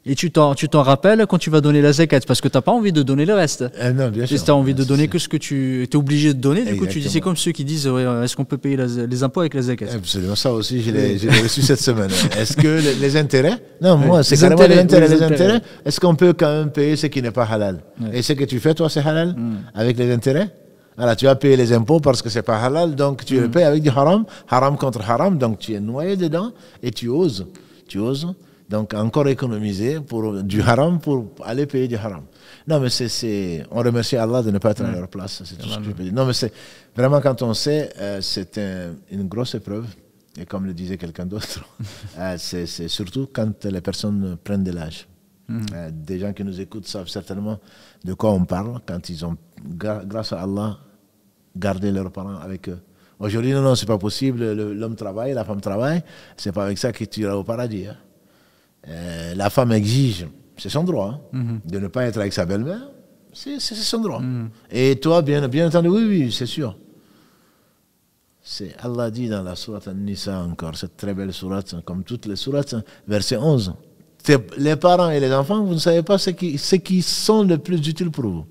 Speaker 1: Et tu t'en rappelles quand tu vas donner la zakat, parce que tu n'as pas envie de donner le reste.
Speaker 2: Non, bien sûr.
Speaker 1: Tu as envie de donner que ce que tu es obligé de donner. Du coup, tu dis, c'est comme ceux qui disent est-ce qu'on peut payer les impôts avec la zakat?
Speaker 2: Absolument, ça aussi, je l'ai reçu cette semaine. Est-ce que les intérêts? Non, moi, c'est carrément les intérêts. Est-ce qu'on peut quand même payer ce qui n'est pas halal? Et ce que tu fais, toi, c'est halal avec les intérêts? Alors, tu vas payer les impôts parce que c'est pas halal, donc tu le payes avec du haram, haram contre haram, donc tu es noyé dedans et tu oses. Donc, encore économiser du haram pour aller payer du haram. Non, mais on remercie Allah de ne pas être à leur place. C'est tout ce que je peux dire. Non, mais c'est vraiment, quand on sait, c'est une grosse épreuve. Et comme le disait quelqu'un d'autre, c'est surtout quand les personnes prennent de l'âge. Des gens qui nous écoutent savent certainement de quoi on parle quand ils ont, grâce à Allah, gardé leurs parents avec eux. Aujourd'hui, non, c'est pas possible. L'homme travaille, la femme travaille. C'est pas avec ça que tu iras au paradis. Hein. La femme exige, c'est son droit, de ne pas être avec sa belle-mère, c'est son droit. Et toi, bien entendu, oui, c'est sûr. Allah dit dans la sourate An-Nisa encore, cette très belle sourate, comme toutes les sourates, verset 11. Les parents et les enfants, vous ne savez pas ce qui sont le plus utiles pour vous.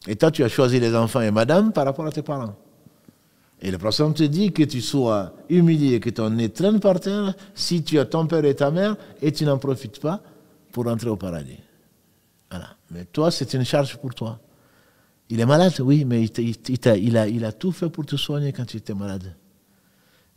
Speaker 2: Et toi, tu as choisi les enfants et madame par rapport à tes parents. Et le prophète te dit que tu sois humilié, que ton nez traîne par terre si tu as ton père et ta mère et tu n'en profites pas pour entrer au paradis. Voilà. Mais toi, c'est une charge pour toi. Il est malade, oui, mais il a tout fait pour te soigner quand tu étais malade.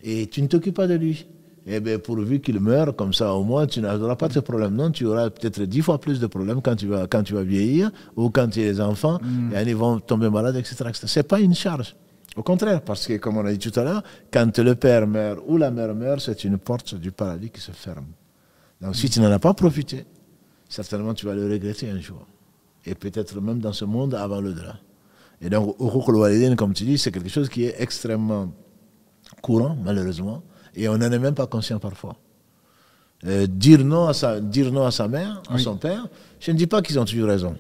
Speaker 2: Et tu ne t'occupes pas de lui. Eh bien, pourvu qu'il meure, comme ça, au moins, tu n'auras pas de problème. Non, tu auras peut-être 10 fois plus de problèmes quand tu vas vieillir ou quand tu as des enfants et ils vont tomber malades, etc. Ce n'est pas une charge. Au contraire, parce que, comme on a dit tout à l'heure, quand le père meurt ou la mère meurt, c'est une porte du paradis qui se ferme. Donc, si tu n'en as pas profité, certainement tu vas le regretter un jour. Et peut-être même dans ce monde avant l'au-delà. Et donc, uquq al-walidain, comme tu dis, c'est quelque chose qui est extrêmement courant, malheureusement, et on n'en est même pas conscient parfois. Dire non à sa mère, à son père, je ne dis pas qu'ils ont toujours raison.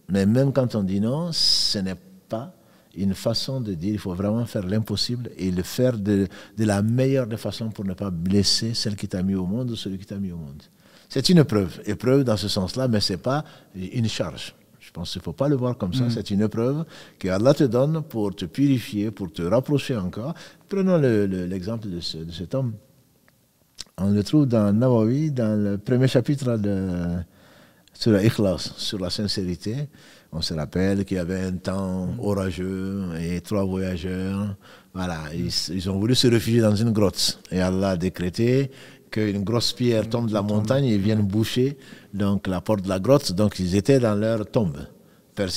Speaker 2: Mais même quand on dit non, ce n'est pas une façon de dire, il faut vraiment faire l'impossible et le faire de la meilleure des façons pour ne pas blesser celle qui t'a mis au monde ou celui qui t'a mis au monde. C'est une épreuve dans ce sens-là, mais ce n'est pas une charge. Je pense qu'il ne faut pas le voir comme ça. C'est une épreuve que Allah te donne pour te purifier, pour te rapprocher encore. Prenons l'exemple de cet homme. On le trouve dans Nawawi, dans le premier chapitre sur la ikhlas, sur la sincérité. On se rappelle qu'il y avait un temps orageux et 3 voyageurs. Voilà, ils ont voulu se réfugier dans une grotte. Et Allah a décrété qu'une grosse pierre tombe de la montagne et vienne boucher donc, la porte de la grotte. Donc ils étaient dans leur tombe.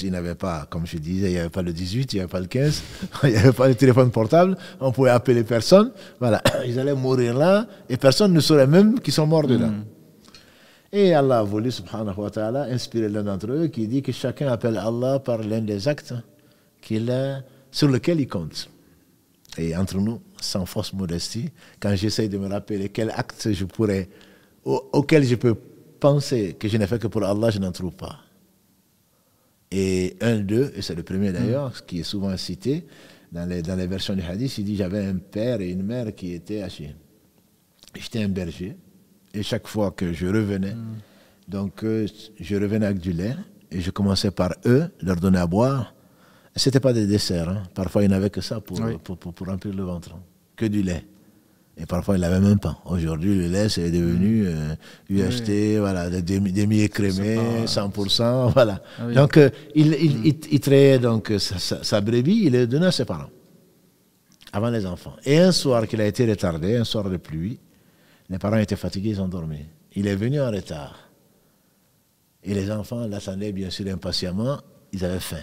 Speaker 2: Ils n'avaient pas, comme je disais, il n'y avait pas le 18, il n'y avait pas le 15, il n'y avait pas le téléphone portable, on pouvait appeler personne. Voilà, ils allaient mourir là et personne ne saurait même qu'ils sont morts dedans. Et Allah a voulu, subhanahu wa ta'ala, inspirer l'un d'entre eux qui dit que chacun appelle Allah par l'un des actes sur lequel il compte. Et entre nous, sans fausse modestie, quand j'essaye de me rappeler quel acte auquel je peux penser que je n'ai fait que pour Allah, je n'en trouve pas. Et et c'est le premier d'ailleurs, qui est souvent cité dans les versions du hadith, il dit j'avais un père et une mère qui étaient hachés. J'étais un berger. Et chaque fois que je revenais, je revenais avec du lait et je commençais par eux, leur donner à boire. Ce n'était pas des desserts. Hein. Parfois, ils n'avaient que ça pour remplir le ventre. Hein. Que du lait. Et parfois, ils ne l'avaient même pas. Aujourd'hui, le lait, c'est devenu UHT, voilà, des mi-écrémés, 100%. Voilà. Ah, oui. Donc, il trayait donc, sa brebis, il le donnait à ses parents, avant les enfants. Et un soir qu'il a été retardé, un soir de pluie, les parents étaient fatigués, ils ont dormi. Il est venu en retard. Et les enfants l'attendaient bien sûr impatiemment, ils avaient faim.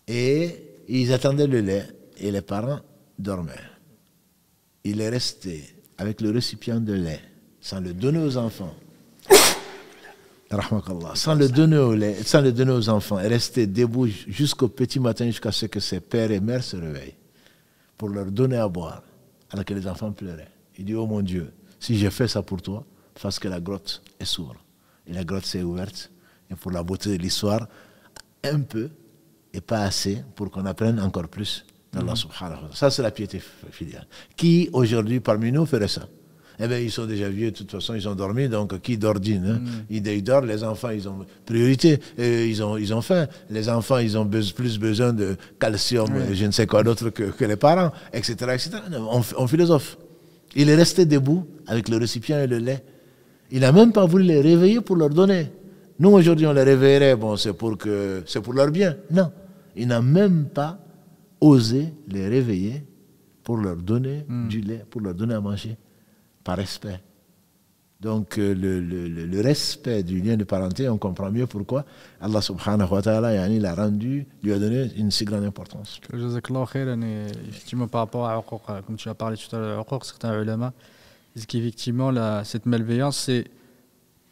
Speaker 2: Et ils attendaient le lait, et les parents dormaient. Il est resté avec le récipient de lait, sans le donner aux enfants. Sans le donner aux enfants, et resté debout jusqu'au petit matin, jusqu'à ce que ses pères et mères se réveillent, pour leur donner à boire, alors que les enfants pleuraient. Il dit, oh mon Dieu, si j'ai fait ça pour toi, parce que la grotte s'ouvre. Et la grotte s'est ouverte, et pour la beauté de l'histoire, un peu, et pas assez, pour qu'on apprenne encore plus d'Allah subhanahu wa ta'ala. Ça, c'est la piété filiale. Qui, aujourd'hui, parmi nous, ferait ça? Eh bien, ils sont déjà vieux, de toute façon, ils ont dormi, donc qui dordine, hein? Ils dorment, les enfants, ils ont priorité, ils ont faim. Les enfants, ils ont plus besoin de calcium, je ne sais quoi d'autre que les parents, etc. etc. On philosophe. Il est resté debout avec le récipient et le lait. Il n'a même pas voulu les réveiller pour leur donner. Nous, aujourd'hui, on les réveillerait, bon, c'est pour leur bien. Non, il n'a même pas osé les réveiller pour leur donner du lait, pour leur donner à manger, par respect. Donc, le respect du lien de parenté, on comprend mieux pourquoi Allah subhanahu wa ta'ala lui a donné une si grande importance.
Speaker 1: Jazakallah khair, effectivement, par rapport à Uquq, comme tu as parlé tout à l'heure, certains ulama disent qu'effectivement, cette malveillance, c'est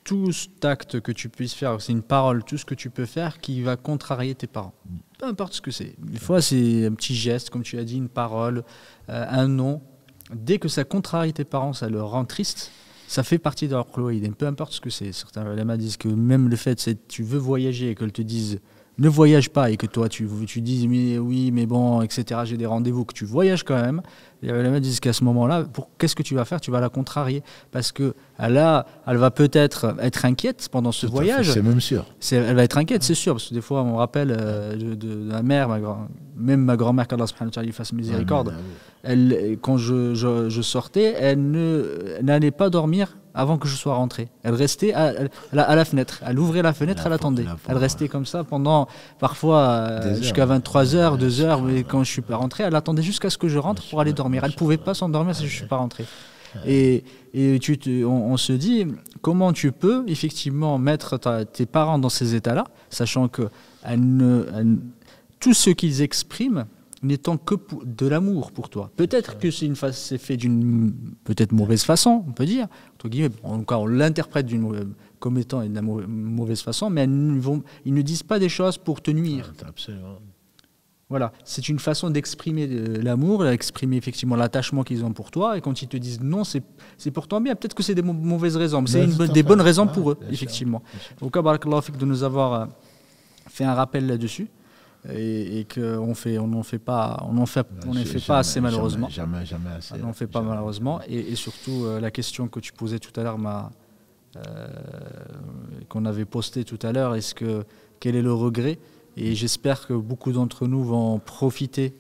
Speaker 1: tout acte que tu puisses faire, c'est une parole, tout ce que tu peux faire qui va contrarier tes parents. Peu importe ce que c'est. Des fois, c'est un petit geste, comme tu as dit, une parole, un nom. Dès que ça contrarie tes parents, ça leur rend triste, ça fait partie de leur cloïde. Peu importe ce que c'est. Certains ulama disent que même le fait, c'est que tu veux voyager et qu'elles te disent ne voyage pas et que toi tu dises mais oui, mais bon, etc., j'ai des rendez-vous, que tu voyages quand même. Les ulama disent qu'à ce moment-là, qu'est-ce que tu vas faire? Tu vas la contrarier. Parce que là, elle va peut-être être inquiète pendant ce voyage.
Speaker 2: C'est même sûr.
Speaker 1: Elle va être inquiète, c'est sûr. Parce que des fois, on me rappelle de ma mère, même ma grand-mère, qu'Allah subhanahu wa ta'ala lui fasse miséricorde, quand je sortais, elle n'allait pas dormir avant que je sois rentré. Elle restait à la fenêtre. Elle ouvrait la fenêtre, elle attendait. Elle restait comme ça pendant, parfois, jusqu'à 23h, 2h. Mais quand je suis pas rentré, elle attendait jusqu'à ce que je rentre pour aller dormir. Elle ne pouvait pas s'endormir si je ne suis pas rentré. Et on se dit, comment tu peux effectivement mettre tes parents dans ces états-là, sachant que tout ce qu'ils expriment n'étant que de l'amour pour toi. Peut-être que c'est fait d'une peut-être mauvaise façon, on peut dire, entre guillemets, en tout cas on l'interprète comme étant de la mauvaise façon, mais ils ne disent pas des choses pour te nuire.
Speaker 2: Absolument.
Speaker 1: Voilà, c'est une façon d'exprimer l'amour, d'exprimer effectivement l'attachement qu'ils ont pour toi. Et quand ils te disent non, c'est pour ton bien. Peut-être que c'est des mauvaises raisons, mais c'est des bonnes raisons pour eux, effectivement. Au cas, barakallahu fik, de nous avoir fait un rappel là-dessus et qu'on n'en fait pas assez malheureusement.
Speaker 2: Jamais assez.
Speaker 1: On n'en fait pas malheureusement. Et surtout, la question que tu posais tout à l'heure, qu'on avait postée tout à l'heure, quel est le regret? Et j'espère que beaucoup d'entre nous vont profiter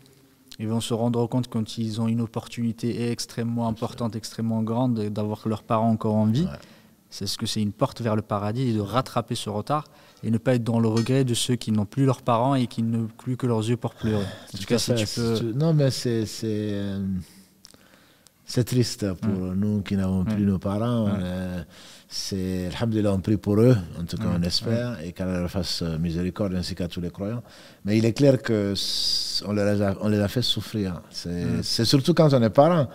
Speaker 1: et vont se rendre compte quand ils ont une opportunité extrêmement importante, extrêmement grande, d'avoir leurs parents encore en vie. Ouais. C'est ce que c'est une porte vers le paradis et de rattraper ce retard et ne pas être dans le regret de ceux qui n'ont plus leurs parents et qui n'ont plus que leurs yeux pour pleurer. En tout cas, si tu peux...
Speaker 2: Non, mais c'est triste pour nous qui n'avons plus nos parents. Alhamdulillah, on prie pour eux, en tout cas on espère, et qu'Allah leur fasse miséricorde ainsi qu'à tous les croyants. Mais il est clair qu'on les a fait souffrir. C'est surtout quand on est parent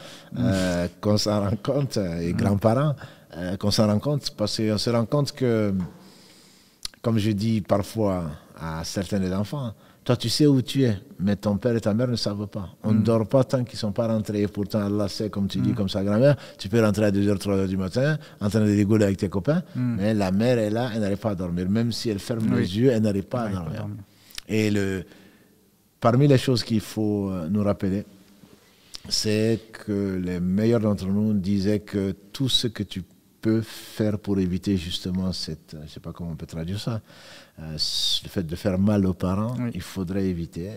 Speaker 2: qu'on s'en rend compte, et grands-parents, qu'on s'en rend compte, parce qu'on se rend compte que, comme je dis parfois à certains des enfants, toi tu sais où tu es, mais ton père et ta mère ne savent pas. On ne dort pas tant qu'ils ne sont pas rentrés. Et pourtant Allah sait, comme tu dis, comme sa grand-mère, tu peux rentrer à 2h, 3h du matin, en train de rigoler avec tes copains, mais la mère est là, elle n'arrive pas à dormir. Même si elle ferme les yeux, elle n'arrive pas à dormir. Et parmi les choses qu'il faut nous rappeler, c'est que les meilleurs d'entre nous disaient que tout ce que tu peux faire pour éviter justement je ne sais pas comment on peut traduire ça, le fait de faire mal aux parents, il faudrait éviter,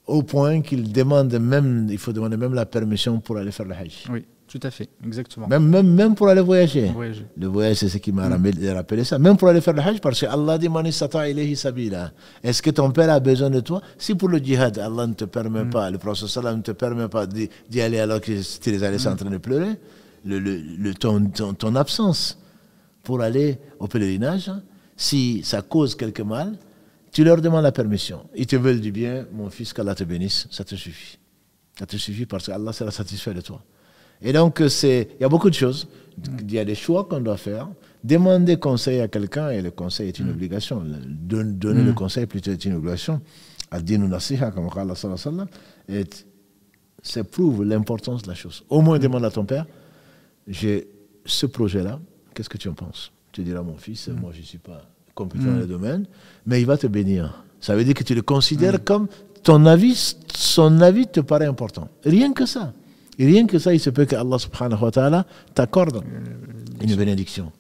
Speaker 2: au point qu'il il faut demander même la permission pour aller faire le hajj.
Speaker 1: Oui, tout à fait, exactement.
Speaker 2: Même pour aller voyager. Le voyage, c'est ce qui m'a rappelé ça. Même pour aller faire le hajj, parce que Allah dit Mani sata ilayhi sabila. Est-ce que ton père a besoin de toi? Si pour le djihad, Allah ne te permet pas, le prophète sallam ne te permet pas d'y aller alors que tu les as laissés en train de pleurer, ton absence pour aller au pèlerinage, si ça cause quelque mal, tu leur demandes la permission. Ils te veulent du bien, mon fils, qu'Allah te bénisse, ça te suffit. Ça te suffit parce qu'Allah sera satisfait de toi. Et donc, il y a beaucoup de choses. Il y a des choix qu'on doit faire. Demander conseil à quelqu'un, et le conseil est une obligation. Donner le conseil plutôt est une obligation. Ad-dinu nasiha, comme Allah sallallahu alayhi wa sallam. Et ça prouve l'importance de la chose. Au moins, demande à ton père, j'ai ce projet-là, qu'est-ce que tu en penses? Tu diras, mon fils, moi je ne suis pas compétent dans le domaine, mais il va te bénir. Ça veut dire que tu le considères comme son avis te paraît important. Rien que ça. Et rien que ça, il se peut que Allah subhanahu wa ta'ala t'accorde une bénédiction.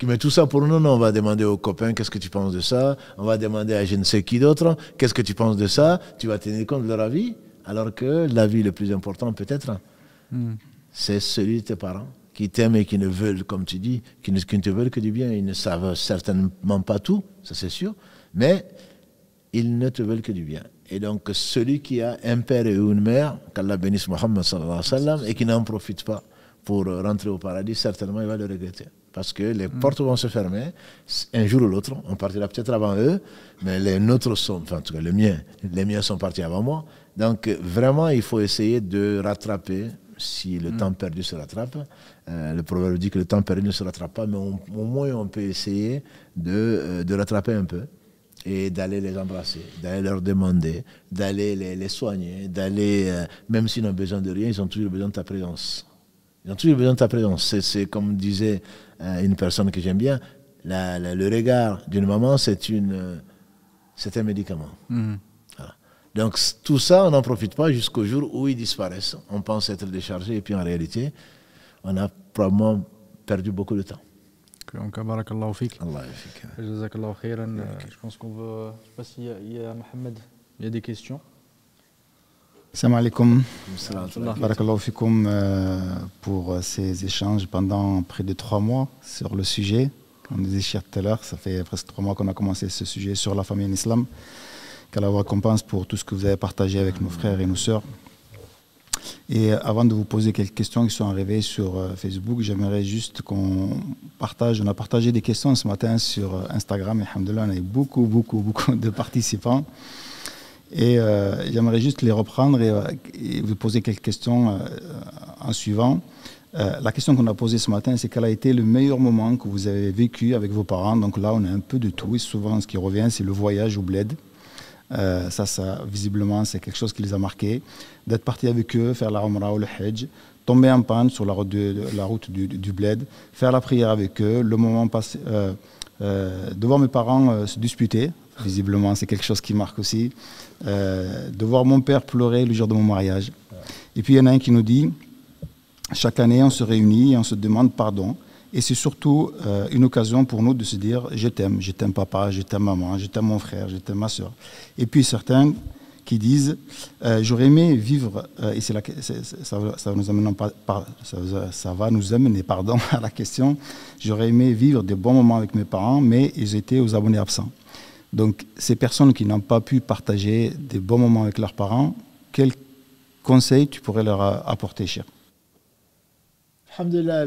Speaker 2: Mais tout ça pour nous, non, on va demander aux copains, qu'est-ce que tu penses de ça? On va demander à je ne sais qui d'autre, qu'est-ce que tu penses de ça? Tu vas tenir compte de leur avis, alors que l'avis le plus important peut-être, c'est celui de tes parents, qui t'aiment et qui ne veulent, comme tu dis, qui ne te veulent que du bien. Ils ne savent certainement pas tout, ça c'est sûr, mais ils ne te veulent que du bien. Et donc celui qui a un père et une mère, qu'Allah bénisse Muhammad sallallahu alayhi wa sallam, et qui n'en profite pas pour rentrer au paradis, certainement il va le regretter. Parce que les portes vont se fermer, un jour ou l'autre, on partira peut-être avant eux, mais les nôtres sont, enfin en tout cas les miens sont partis avant moi. Donc vraiment il faut essayer de rattraper, si le temps perdu se rattrape. Le proverbe dit que le temps perdu ne se rattrape pas, mais au moins on peut essayer de rattraper un peu et d'aller les embrasser, d'aller leur demander, d'aller les soigner, même s'ils n'ont besoin de rien, ils ont toujours besoin de ta présence. Ils ont toujours besoin de ta présence. C'est comme disait une personne que j'aime bien, le regard d'une maman, c'est un médicament. Voilà. Donc tout ça, on n'en profite pas jusqu'au jour où ils disparaissent. On pense être déchargé et puis en réalité, on a probablement perdu beaucoup de temps.
Speaker 1: Barakallahu fik.
Speaker 2: Allah fik.
Speaker 1: Jazakallahu khairan. Je pense qu'on va... Je ne sais pas s'il y a Mohamed, il y a des questions.
Speaker 3: Salam alaikum. Barakallahu fikoum pour ces échanges pendant près de 3 mois sur le sujet. Comme disait Cheikh tout à l'heure, ça fait presque 3 mois qu'on a commencé ce sujet sur la famille en islam. Qu'Allah vous récompense pour tout ce que vous avez partagé avec nos frères et nos sœurs. Et avant de vous poser quelques questions qui sont arrivées sur Facebook, j'aimerais juste qu'on partage. On a partagé des questions ce matin sur Instagram et alhamdoulilah, on a eu beaucoup de participants. Et j'aimerais juste les reprendre et vous poser quelques questions en suivant. La question qu'on a posée ce matin, c'est quel a été le meilleur moment que vous avez vécu avec vos parents. Donc là, on a un peu de tout. Et souvent, ce qui revient, c'est le voyage au bled. Ça, visiblement, c'est quelque chose qui les a marqués. D'être parti avec eux, faire la Umrah ou le Hajj, tomber en panne sur la route du bled, faire la prière avec eux, le moment passé, de voir mes parents se disputer. Visiblement, c'est quelque chose qui marque aussi. De voir mon père pleurer le jour de mon mariage. Et puis, il y en a un qui nous dit, chaque année, on se réunit et on se demande pardon. Et c'est surtout une occasion pour nous de se dire, je t'aime papa, je t'aime maman, je t'aime mon frère, je t'aime ma soeur. Et puis, certains qui disent, j'aurais aimé vivre, et ça va nous amener à la question, j'aurais aimé vivre des bons moments avec mes parents, mais ils étaient aux abonnés absents. Donc, ces personnes qui n'ont pas pu partager des bons moments avec leurs parents, quels conseils tu pourrais leur apporter, Cheikh?
Speaker 2: Alhamdulillah,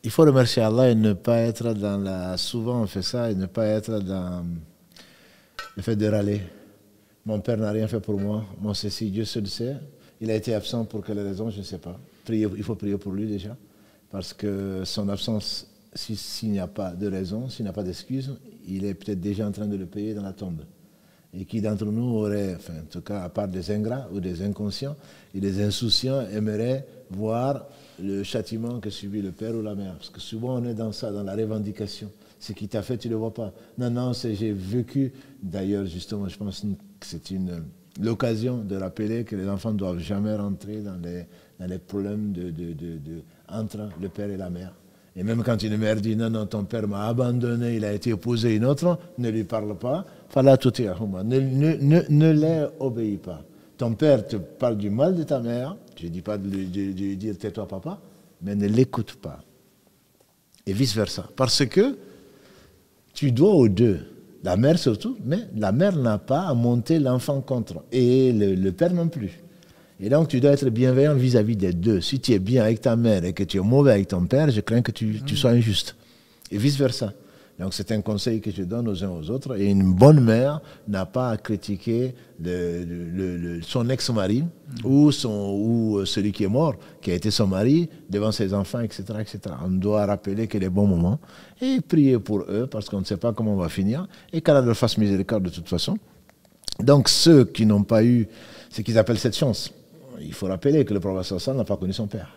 Speaker 2: il faut remercier Allah et ne pas être dans la... Souvent on fait ça, et ne pas être dans le fait de râler. Mon père n'a rien fait pour moi, mon ceci, Dieu seul sait. Il a été absent pour quelle raison, je ne sais pas. Il faut prier pour lui déjà, parce que son absence, s'il n'y a pas de raison, s'il n'y a pas d'excuse, il est peut-être déjà en train de le payer dans la tombe. Et qui d'entre nous aurait, enfin, en tout cas, à part des ingrats ou des inconscients et des insouciants, aimerait voir le châtiment que subit le père ou la mère. Parce que souvent on est dans ça, dans la revendication. Ce qui t'a fait, tu ne le vois pas. Non, j'ai vécu. D'ailleurs, justement, je pense que c'est l'occasion de rappeler que les enfants ne doivent jamais rentrer dans les problèmes entre le père et la mère. Et même quand une mère dit non, ton père m'a abandonné, il a été épousé une autre, ne lui parle pas. Ne les obéis pas. Ton père te parle du mal de ta mère, je ne dis pas de lui dire tais-toi papa, mais ne l'écoute pas. Et vice-versa. Parce que tu dois aux deux, la mère surtout, mais la mère n'a pas à monter l'enfant contre, et le père non plus. Et donc, tu dois être bienveillant vis-à-vis des deux. Si tu es bien avec ta mère et que tu es mauvais avec ton père, je crains que tu sois injuste. Et vice-versa. Donc, c'est un conseil que je donne aux uns aux autres. Et une bonne mère n'a pas à critiquer son ex-mari ou celui qui est mort, qui a été son mari, devant ses enfants, etc., etc. On doit rappeler que les bons moments et prier pour eux parce qu'on ne sait pas comment on va finir et qu'Allah leur fasse miséricorde de toute façon. Donc, ceux qui n'ont pas eu ce qu'ils appellent cette chance, il faut rappeler que le prophète sallallahu n'a pas connu son père,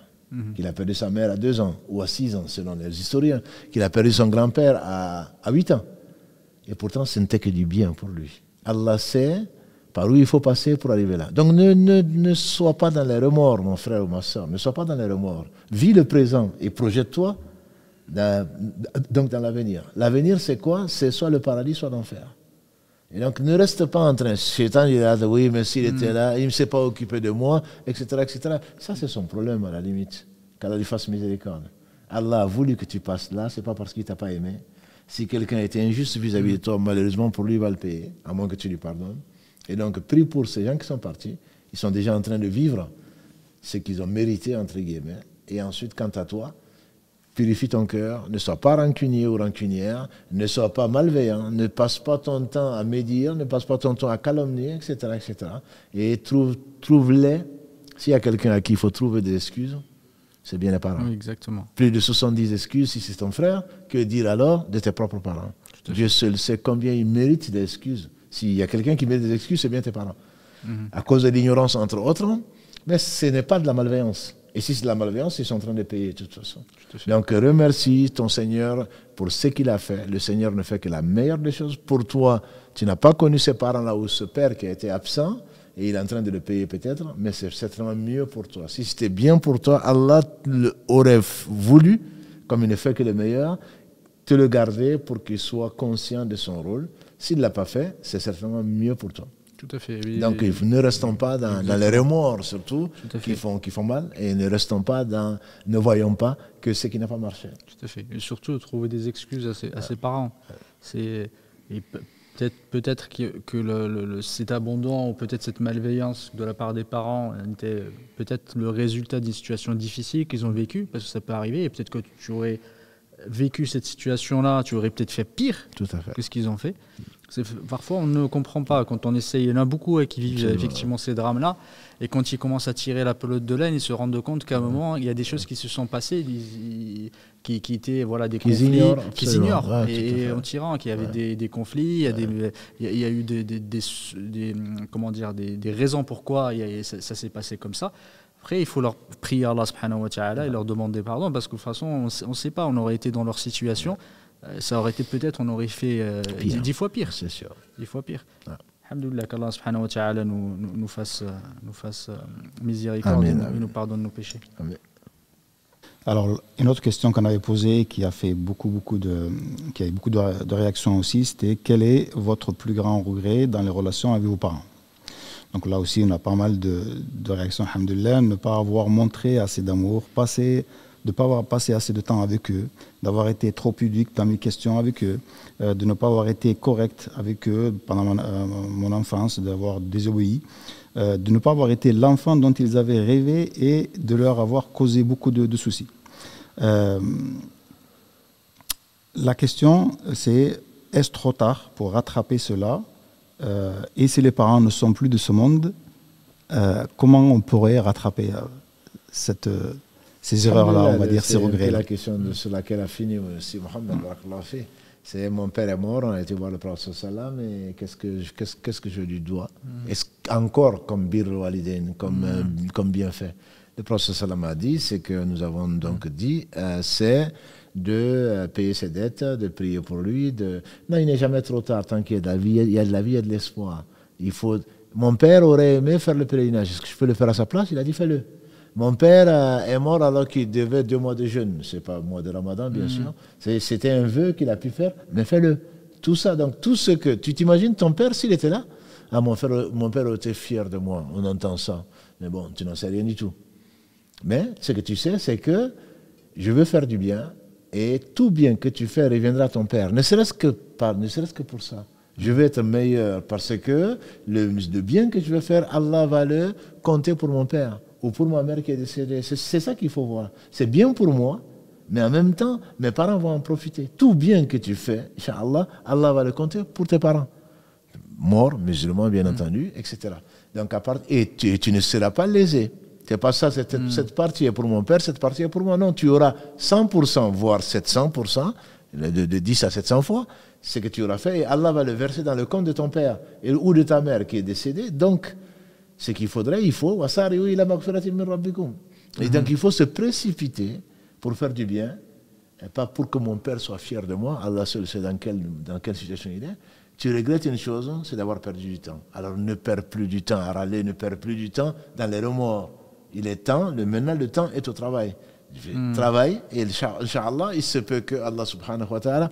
Speaker 2: qu'il a perdu sa mère à 2 ans ou à 6 ans selon les historiens, qu'il a perdu son grand-père à 8 ans. Et pourtant, ce n'était que du bien pour lui. Allah sait par où il faut passer pour arriver là. Donc ne sois pas dans les remords, mon frère ou ma soeur, ne sois pas dans les remords. Vis le présent et projette-toi donc dans l'avenir. L'avenir, c'est quoi? C'est soit le paradis, soit l'enfer. Et donc, ne reste pas en train. Shaitan dira, oui, mais s'il était là, il ne s'est pas occupé de moi, etc., etc. Ça, c'est son problème, à la limite. Qu'Allah lui fasse miséricorde. Allah a voulu que tu passes là, ce n'est pas parce qu'il ne t'a pas aimé. Si quelqu'un était injuste vis-à-vis de toi, malheureusement, pour lui, il va le payer, à moins que tu lui pardonnes. Et donc, prie pour ces gens qui sont partis. Ils sont déjà en train de vivre ce qu'ils ont mérité, entre guillemets. Et ensuite, quant à toi, purifie ton cœur, ne sois pas rancunier ou rancunière, ne sois pas malveillant, ne passe pas ton temps à médire, ne passe pas ton temps à calomnier, etc., etc. Et trouve-les. S'il y a quelqu'un à qui il faut trouver des excuses, c'est bien les parents.
Speaker 1: Oui, exactement.
Speaker 2: Plus de 70 excuses si c'est ton frère, que dire alors de tes propres parents? Dieu seul sait combien ils méritent des excuses. S'il y a quelqu'un qui mérite des excuses, c'est bien tes parents. À cause de l'ignorance, entre autres, mais ce n'est pas de la malveillance. Et si c'est de la malveillance, ils sont en train de payer de toute façon. Donc remercie ton Seigneur pour ce qu'il a fait. Le Seigneur ne fait que la meilleure des choses. Pour toi, tu n'as pas connu ces parents-là ou ce père qui a été absent, et il est en train de le payer peut-être, mais c'est certainement mieux pour toi. Si c'était bien pour toi, Allah aurait voulu, comme il ne fait que le meilleur, te le garder pour qu'il soit conscient de son rôle. S'il ne l'a pas fait, c'est certainement mieux pour toi.
Speaker 1: Tout à fait. Oui,
Speaker 2: donc ne restons pas dans les remords surtout qui font mal, et ne ne voyons pas que ce qui n'a pas marché.
Speaker 1: Tout à fait. Et surtout trouver des excuses à ses parents. Peut-être que cet abandon ou peut-être cette malveillance de la part des parents était peut-être le résultat d'une situation difficile qu'ils ont vécue, parce que ça peut arriver, et peut-être que tu aurais vécu cette situation-là, tu aurais peut-être fait pire
Speaker 2: Tout à fait.
Speaker 1: que ce qu'ils ont fait. Parfois, on ne comprend pas quand on essaye. Il y en a beaucoup qui vivent effectivement ces drames-là. Et quand ils commencent à tirer la pelote de laine, ils se rendent compte qu'à un moment, il y a des choses qui se sont passées, qui étaient des conflits qu'ils ignorent. Et en tirant, qu'il y avait des conflits, il y a eu des raisons pourquoi ça s'est passé comme ça. Après, il faut leur prier Allah subhanahu wa ta'ala et leur demander pardon, parce que de toute façon, on ne sait pas, on aurait été dans leur situation. Ça aurait été peut-être, on aurait fait 10 fois pire.
Speaker 2: C'est sûr.
Speaker 1: 10 fois pire. Alhamdulillah, qu'Allah subhanahu wa ta'ala nous fasse miséricorde et nous pardonne nos péchés.
Speaker 2: Amen.
Speaker 3: Alors, une autre question qu'on avait posée, qui a fait beaucoup de réactions aussi, c'était quel est votre plus grand regret dans les relations avec vos parents? Donc là aussi, on a pas mal de réactions, alhamdulillah, ne pas avoir montré assez d'amour, de ne pas avoir passé assez de temps avec eux, d'avoir été trop pudique dans mes questions avec eux, de ne pas avoir été correct avec eux pendant mon enfance, d'avoir désobéi, de ne pas avoir été l'enfant dont ils avaient rêvé et de leur avoir causé beaucoup de soucis. La question, c'est est-ce trop tard pour rattraper cela? Et si les parents ne sont plus de ce monde, comment on pourrait rattraper ces erreurs-là, on va dire, ces regrets?
Speaker 2: C'est la question sur laquelle a fini aussi Mohamed. C'est mon père est mort, on a été voir le prophète sallam, et qu'est-ce que je lui dois? Est-ce encore comme birr walidain, comme bienfait? Le prophète sallam a dit, c'est que nous avons donc dit, c'est de payer ses dettes, de prier pour lui. Non, il n'est jamais trop tard, tant qu'il y a de la vie, il y a de la vie, il y a de l'espoir. Mon père aurait aimé faire le pèlerinage. Est-ce que je peux le faire à sa place? Il a dit, fais-le. Mon père est mort alors qu'il devait 2 mois de jeûne. Ce n'est pas le mois de Ramadan, bien sûr. C'était un vœu qu'il a pu faire, mais fais-le. Tout ça, donc tout ce que... Tu t'imagines ton père s'il était là? Ah, mon père aurait été fier de moi, on entend ça. Mais bon, tu n'en sais rien du tout. Mais ce que tu sais, c'est que je veux faire du bien, et tout bien que tu fais reviendra à ton père. Ne serait-ce que pour ça. Je vais être meilleur parce que le bien que je vais faire, Allah va le compter pour mon père ou pour ma mère qui est décédée. C'est ça qu'il faut voir. C'est bien pour moi, mais en même temps, mes parents vont en profiter. Tout bien que tu fais, Inch'Allah, Allah va le compter pour tes parents. Morts, musulmans, bien entendu, etc. Donc, et tu ne seras pas lésé. C'est pas ça, cette partie est pour mon père, cette partie est pour moi. Non, tu auras 100%, voire 700%, de 10 à 700 fois, ce que tu auras fait, et Allah va le verser dans le compte de ton père ou de ta mère qui est décédée. Donc, ce qu'il faudrait, il faut, et donc il faut se précipiter pour faire du bien, et pas pour que mon père soit fier de moi. Allah seul sait dans quelle situation il est. Tu regrettes une chose, c'est d'avoir perdu du temps. Alors ne perds plus du temps à râler, ne perds plus du temps dans les remords. Il est temps, maintenant le temps est au travail. Travaille, et Inch'Allah, il se peut que Allah subhanahu wa ta'ala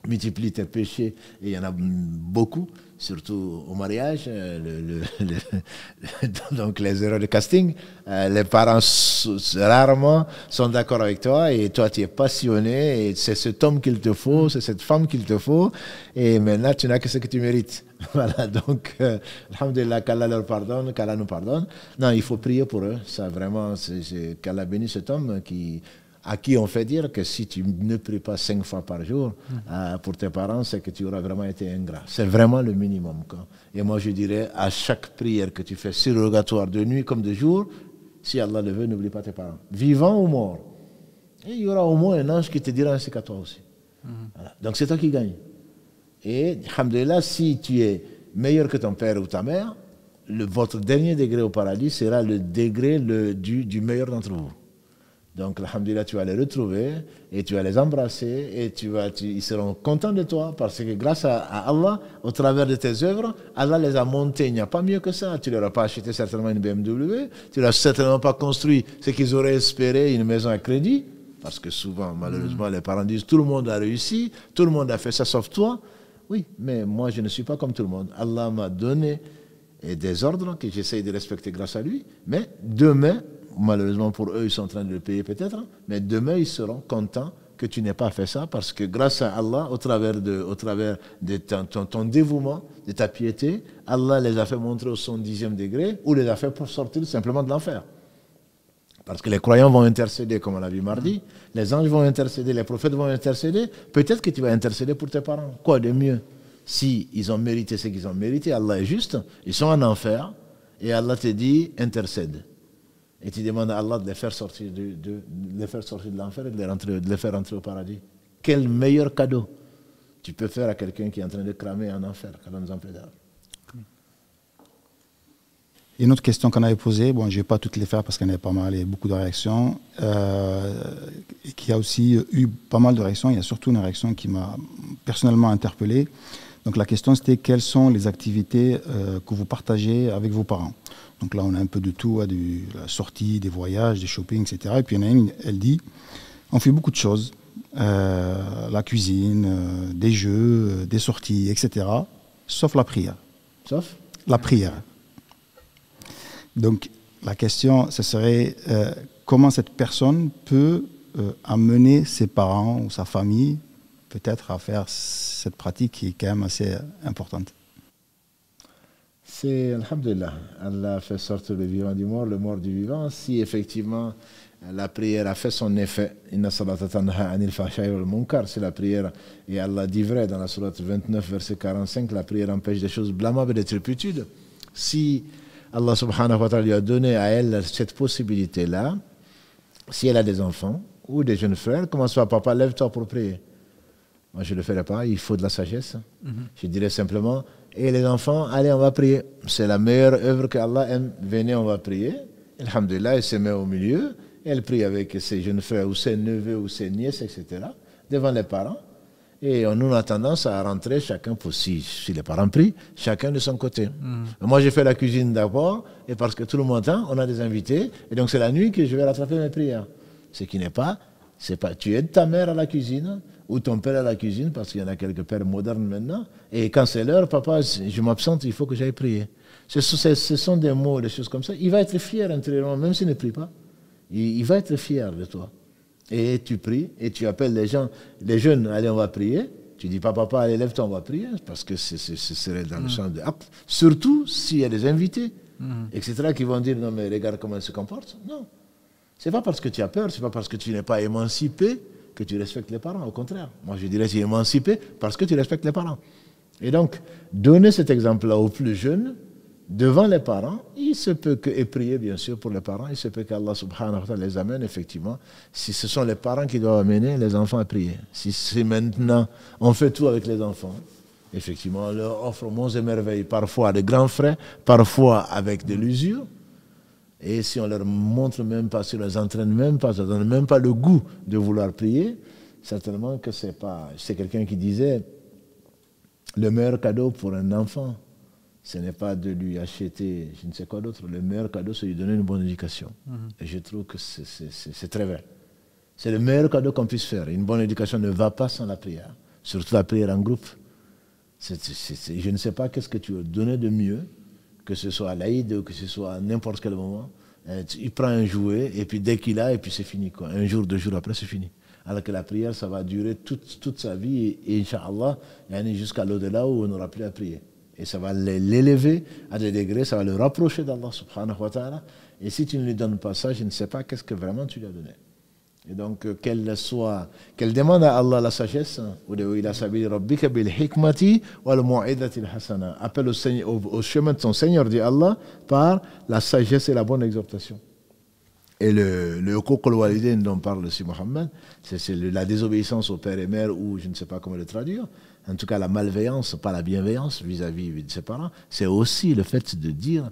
Speaker 2: multiplie tes péchés, et il y en a beaucoup, surtout au mariage, donc les erreurs de casting. Les parents rarement sont d'accord avec toi, et toi tu es passionné, et c'est cet homme qu'il te faut, c'est cette femme qu'il te faut, et maintenant tu n'as que ce que tu mérites. Voilà, donc, alhamdulillah, qu'Allah leur pardonne, qu'Allah nous pardonne. Non, il faut prier pour eux, ça vraiment, qu'Allah bénisse cet homme à qui on fait dire que si tu ne pries pas 5 fois par jour pour tes parents, c'est que tu auras vraiment été ingrat. C'est vraiment le minimum, quoi. Et moi, je dirais, à chaque prière que tu fais, surrogatoire de nuit comme de jour, si Allah le veut, n'oublie pas tes parents, vivants ou morts. Et il y aura au moins un ange qui te dira ainsi qu'à toi aussi. Voilà. Donc c'est toi qui gagnes. Et, alhamdulillah, si tu es meilleur que ton père ou ta mère, votre dernier degré au paradis sera le degré du meilleur d'entre vous. Donc, alhamdulillah, tu vas les retrouver et tu vas les embrasser et ils seront contents de toi parce que grâce à Allah, au travers de tes œuvres, Allah les a montés. Il n'y a pas mieux que ça. Tu ne leur as pas acheté certainement une BMW, tu ne leur as certainement pas construit ce qu'ils auraient espéré, une maison à crédit, parce que souvent, malheureusement, les parents disent tout le monde a réussi, tout le monde a fait ça sauf toi. Oui, mais moi, je ne suis pas comme tout le monde. Allah m'a donné des ordres que j'essaye de respecter grâce à lui, mais demain, malheureusement pour eux, ils sont en train de le payer peut-être, mais demain, ils seront contents que tu n'aies pas fait ça, parce que grâce à Allah, au travers de ton dévouement, de ta piété, Allah les a fait montrer au 110e degré, ou les a fait pour sortir simplement de l'enfer. Parce que les croyants vont intercéder, comme on l'a vu mardi, les anges vont intercéder, les prophètes vont intercéder. Peut-être que tu vas intercéder pour tes parents. Quoi de mieux? Si ils ont mérité ce qu'ils ont mérité, Allah est juste, ils sont en enfer, et Allah te dit, intercède. Et tu demandes à Allah de les faire sortir de l'enfer et de les faire rentrer au paradis. Quel meilleur cadeau tu peux faire à quelqu'un qui est en train de cramer en enfer, qu'Allah nous en préserve.
Speaker 3: Et une autre question qu'on avait posée, bon, je ne vais pas toutes les faire parce qu'il y en a pas mal, il y a beaucoup de réactions, et qui a aussi eu pas mal de réactions. Il y a surtout une réaction qui m'a personnellement interpellé. Donc la question c'était quelles sont les activités que vous partagez avec vos parents. Donc là on a un peu de tout, de la sortie, des voyages, des shopping, etc. Et puis il y en a une, elle dit, on fait beaucoup de choses, la cuisine, des jeux, des sorties, etc. Sauf la prière.
Speaker 2: Sauf
Speaker 3: la prière. Donc, la question, ce serait comment cette personne peut amener ses parents ou sa famille peut-être à faire cette pratique qui est quand même assez importante.
Speaker 2: C'est, alhamdulillah, Allah fait sortir le vivant du mort, le mort du vivant. Si effectivement la prière a fait son effet, Inna salata tanha anil fahsha'i wal munkar, c'est la prière, et Allah dit vrai dans la sourate 29, verset 45, la prière empêche des choses blâmables et des turpitudes. Si Allah subhanahu wa ta'ala lui a donné à elle cette possibilité-là, si elle a des enfants ou des jeunes frères, commence par papa, lève-toi pour prier. Moi, je ne le ferai pas, il faut de la sagesse. Je dirais simplement, et les enfants, allez, on va prier. C'est la meilleure œuvre que Allah aime. Venez, on va prier. Alhamdulillah, elle se met au milieu, elle prie avec ses jeunes frères ou ses neveux ou ses nièces, etc., devant les parents. Et nous, on a tendance à rentrer chacun, pour si les parents prient, chacun de son côté. Moi, j'ai fait la cuisine d'abord, et parce que tout le monde entend, on a des invités, et donc c'est la nuit que je vais rattraper mes prières. Ce qui n'est pas, tu aides ta mère à la cuisine, ou ton père à la cuisine, parce qu'il y en a quelques pères modernes maintenant, et quand c'est l'heure, papa, je m'absente, il faut que j'aille prier. Ce sont des mots, des choses comme ça. Il va être fier intérieurement, même s'il ne prie pas. Il va être fier de toi. Et tu pries, et tu appelles les gens, les jeunes, allez, on va prier. Tu dis pas, papa, allez, lève-toi, on va prier, parce que ce serait dans le sens de acte. Surtout s'il y a des invités, etc., qui vont dire, non, mais regarde comment ils se comportent. Non. C'est pas parce que tu as peur, c'est pas parce que tu n'es pas émancipé que tu respectes les parents. Au contraire. Moi, je dirais, tu es émancipé parce que tu respectes les parents. Et donc, donner cet exemple-là aux plus jeunes, devant les parents, il se peut que, et prier bien sûr pour les parents, il se peut qu'Allah subhanahu wa ta'ala les amène effectivement, si ce sont les parents qui doivent amener les enfants à prier. Si c'est maintenant, on fait tout avec les enfants, effectivement, on leur offre monts et merveilles, parfois de grands frais, parfois avec de l'usure, et si on leur montre même pas, si on les entraîne même pas, ça ne donne même pas le goût de vouloir prier, certainement que c'est quelqu'un qui disait, le meilleur cadeau pour un enfant, ce n'est pas de lui acheter je ne sais quoi d'autre. Le meilleur cadeau, c'est de lui donner une bonne éducation. Et je trouve que c'est très vrai. C'est le meilleur cadeau qu'on puisse faire. Une bonne éducation ne va pas sans la prière. Surtout la prière en groupe. Je ne sais pas qu'est-ce que tu veux donner de mieux, que ce soit à l'Aïd ou que ce soit à n'importe quel moment. Il prend un jouet et puis dès qu'il a, et puis c'est fini, quoi. Un jour, 2 jours après, c'est fini. Alors que la prière, ça va durer toute sa vie et Inch'Allah, jusqu'à l'au-delà où on n'aura plus à prier. Et ça va l'élever à des degrés, ça va le rapprocher d'Allah subhanahu wa ta'ala. Et si tu ne lui donnes pas ça, je ne sais pas qu'est-ce que vraiment tu lui as donné. Et donc, qu'elle demande à Allah la sagesse, appelle au chemin de son Seigneur, dit Allah, par la sagesse et la bonne exhortation. Et le uquq al-walidain dont parle aussi Mohammed, c'est la désobéissance au père et mère, ou je ne sais pas comment le traduire, en tout cas la malveillance, pas la bienveillance vis-à-vis de ses parents, c'est aussi le fait de dire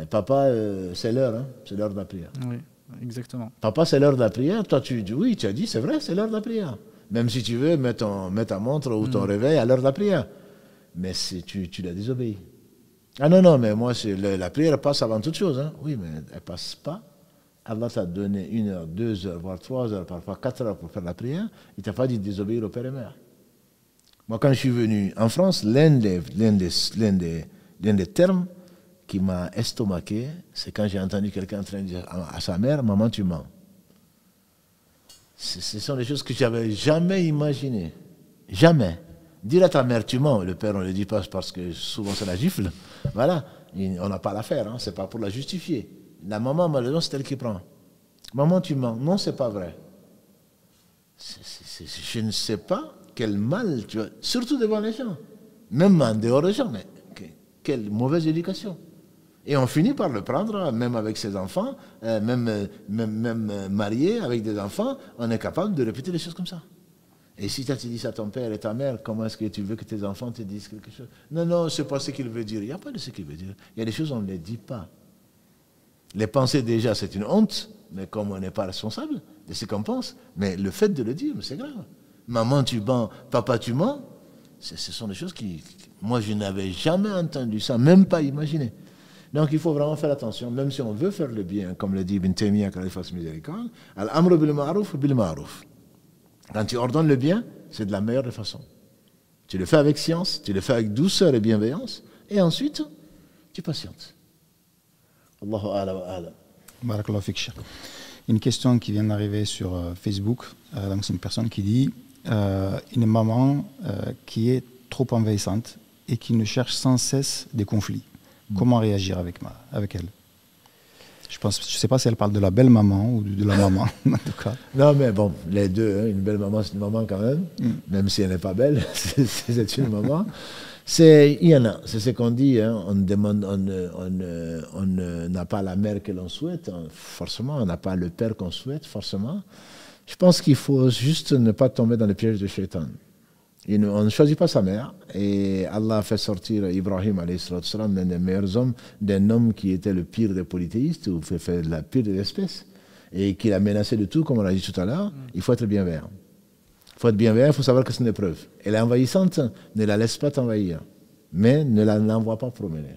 Speaker 2: papa, c'est l'heure de la prière.
Speaker 1: Oui, exactement.
Speaker 2: Papa, c'est l'heure de la prière. Toi, tu dis oui, tu as dit, c'est vrai, c'est l'heure de la prière. Même si tu veux, mets ta montre ou ton réveil à l'heure de la prière. Mais tu l'as désobéi. Ah non, mais moi, la prière passe avant toute chose. Oui, mais elle ne passe pas. Allah t'a donné 1 heure, 2 heures, voire 3 heures, parfois 4 heures pour faire la prière. Il ne t'a pas dit de désobéir au père et mère. Moi, quand je suis venu en France, l'un des termes qui m'a estomaqué, c'est quand j'ai entendu quelqu'un en train de dire à sa mère, maman, tu mens. Ce sont des choses que je n'avais jamais imaginées. Jamais. Dire à ta mère, tu mens, le père, on ne le dit pas parce que souvent c'est la gifle. Voilà, on n'a pas à la faire, ce n'est pas pour la justifier. La maman, malheureusement, c'est elle qui prend. Maman, tu mens. Non, c'est pas vrai. Je ne sais pas quel mal tu as, surtout devant les gens, même en dehors des gens, mais quelle mauvaise éducation. Et on finit par le prendre, même avec ses enfants, même marié avec des enfants, on est capable de répéter des choses comme ça. Et si tu dis ça à ton père et ta mère, comment est-ce que tu veux que tes enfants te disent quelque chose? Non, non, c'est pas ce qu'il veut dire. Il n'y a pas de ce qu'il veut dire. Il y a des choses, on ne les dit pas. Les pensées, déjà, c'est une honte, mais comme on n'est pas responsable de ce qu'on pense, mais le fait de le dire, c'est grave. Maman, tu mens, papa, tu mens, ce sont des choses qui... Moi, je n'avais jamais entendu ça, même pas imaginé. Donc, il faut vraiment faire attention, même si on veut faire le bien, comme le dit Ibn Taymiyyah, qu'Allah fasse miséricorde, al-amru bil ma'ruf bil ma'ruf. Quand tu ordonnes le bien, c'est de la meilleure des façons. Tu le fais avec science, tu le fais avec douceur et bienveillance, et ensuite, tu patientes. Allahu a'la wa a'la.
Speaker 3: Barakallahu fik, Cheikh. Une question qui vient d'arriver sur Facebook, donc c'est une personne qui dit une maman qui est trop envahissante et qui ne cherche sans cesse des conflits. Comment réagir avec elle? Je ne sais pas si elle parle de la belle maman ou de la maman, en tout cas.
Speaker 2: Non, mais bon, les deux, hein, une belle maman, c'est une maman quand même, même si elle n'est pas belle, c'est une maman. Il y en a, c'est ce qu'on dit, hein, on n'a pas la mère que l'on souhaite, forcément, on n'a pas le père qu'on souhaite, forcément. Je pense qu'il faut juste ne pas tomber dans le piège de Shaitan. On ne choisit pas sa mère, et Allah a fait sortir Ibrahim, l'un des meilleurs hommes, d'un homme qui était le pire des polythéistes, ou fait la pire des espèces, et qui l'a menacé de tout, comme on l'a dit tout à l'heure. Il faut être bienveillant. Il faut être bienveillant, il faut savoir que c'est une épreuve. Elle est envahissante, ne la laisse pas t'envahir, mais ne l'envoie pas promener.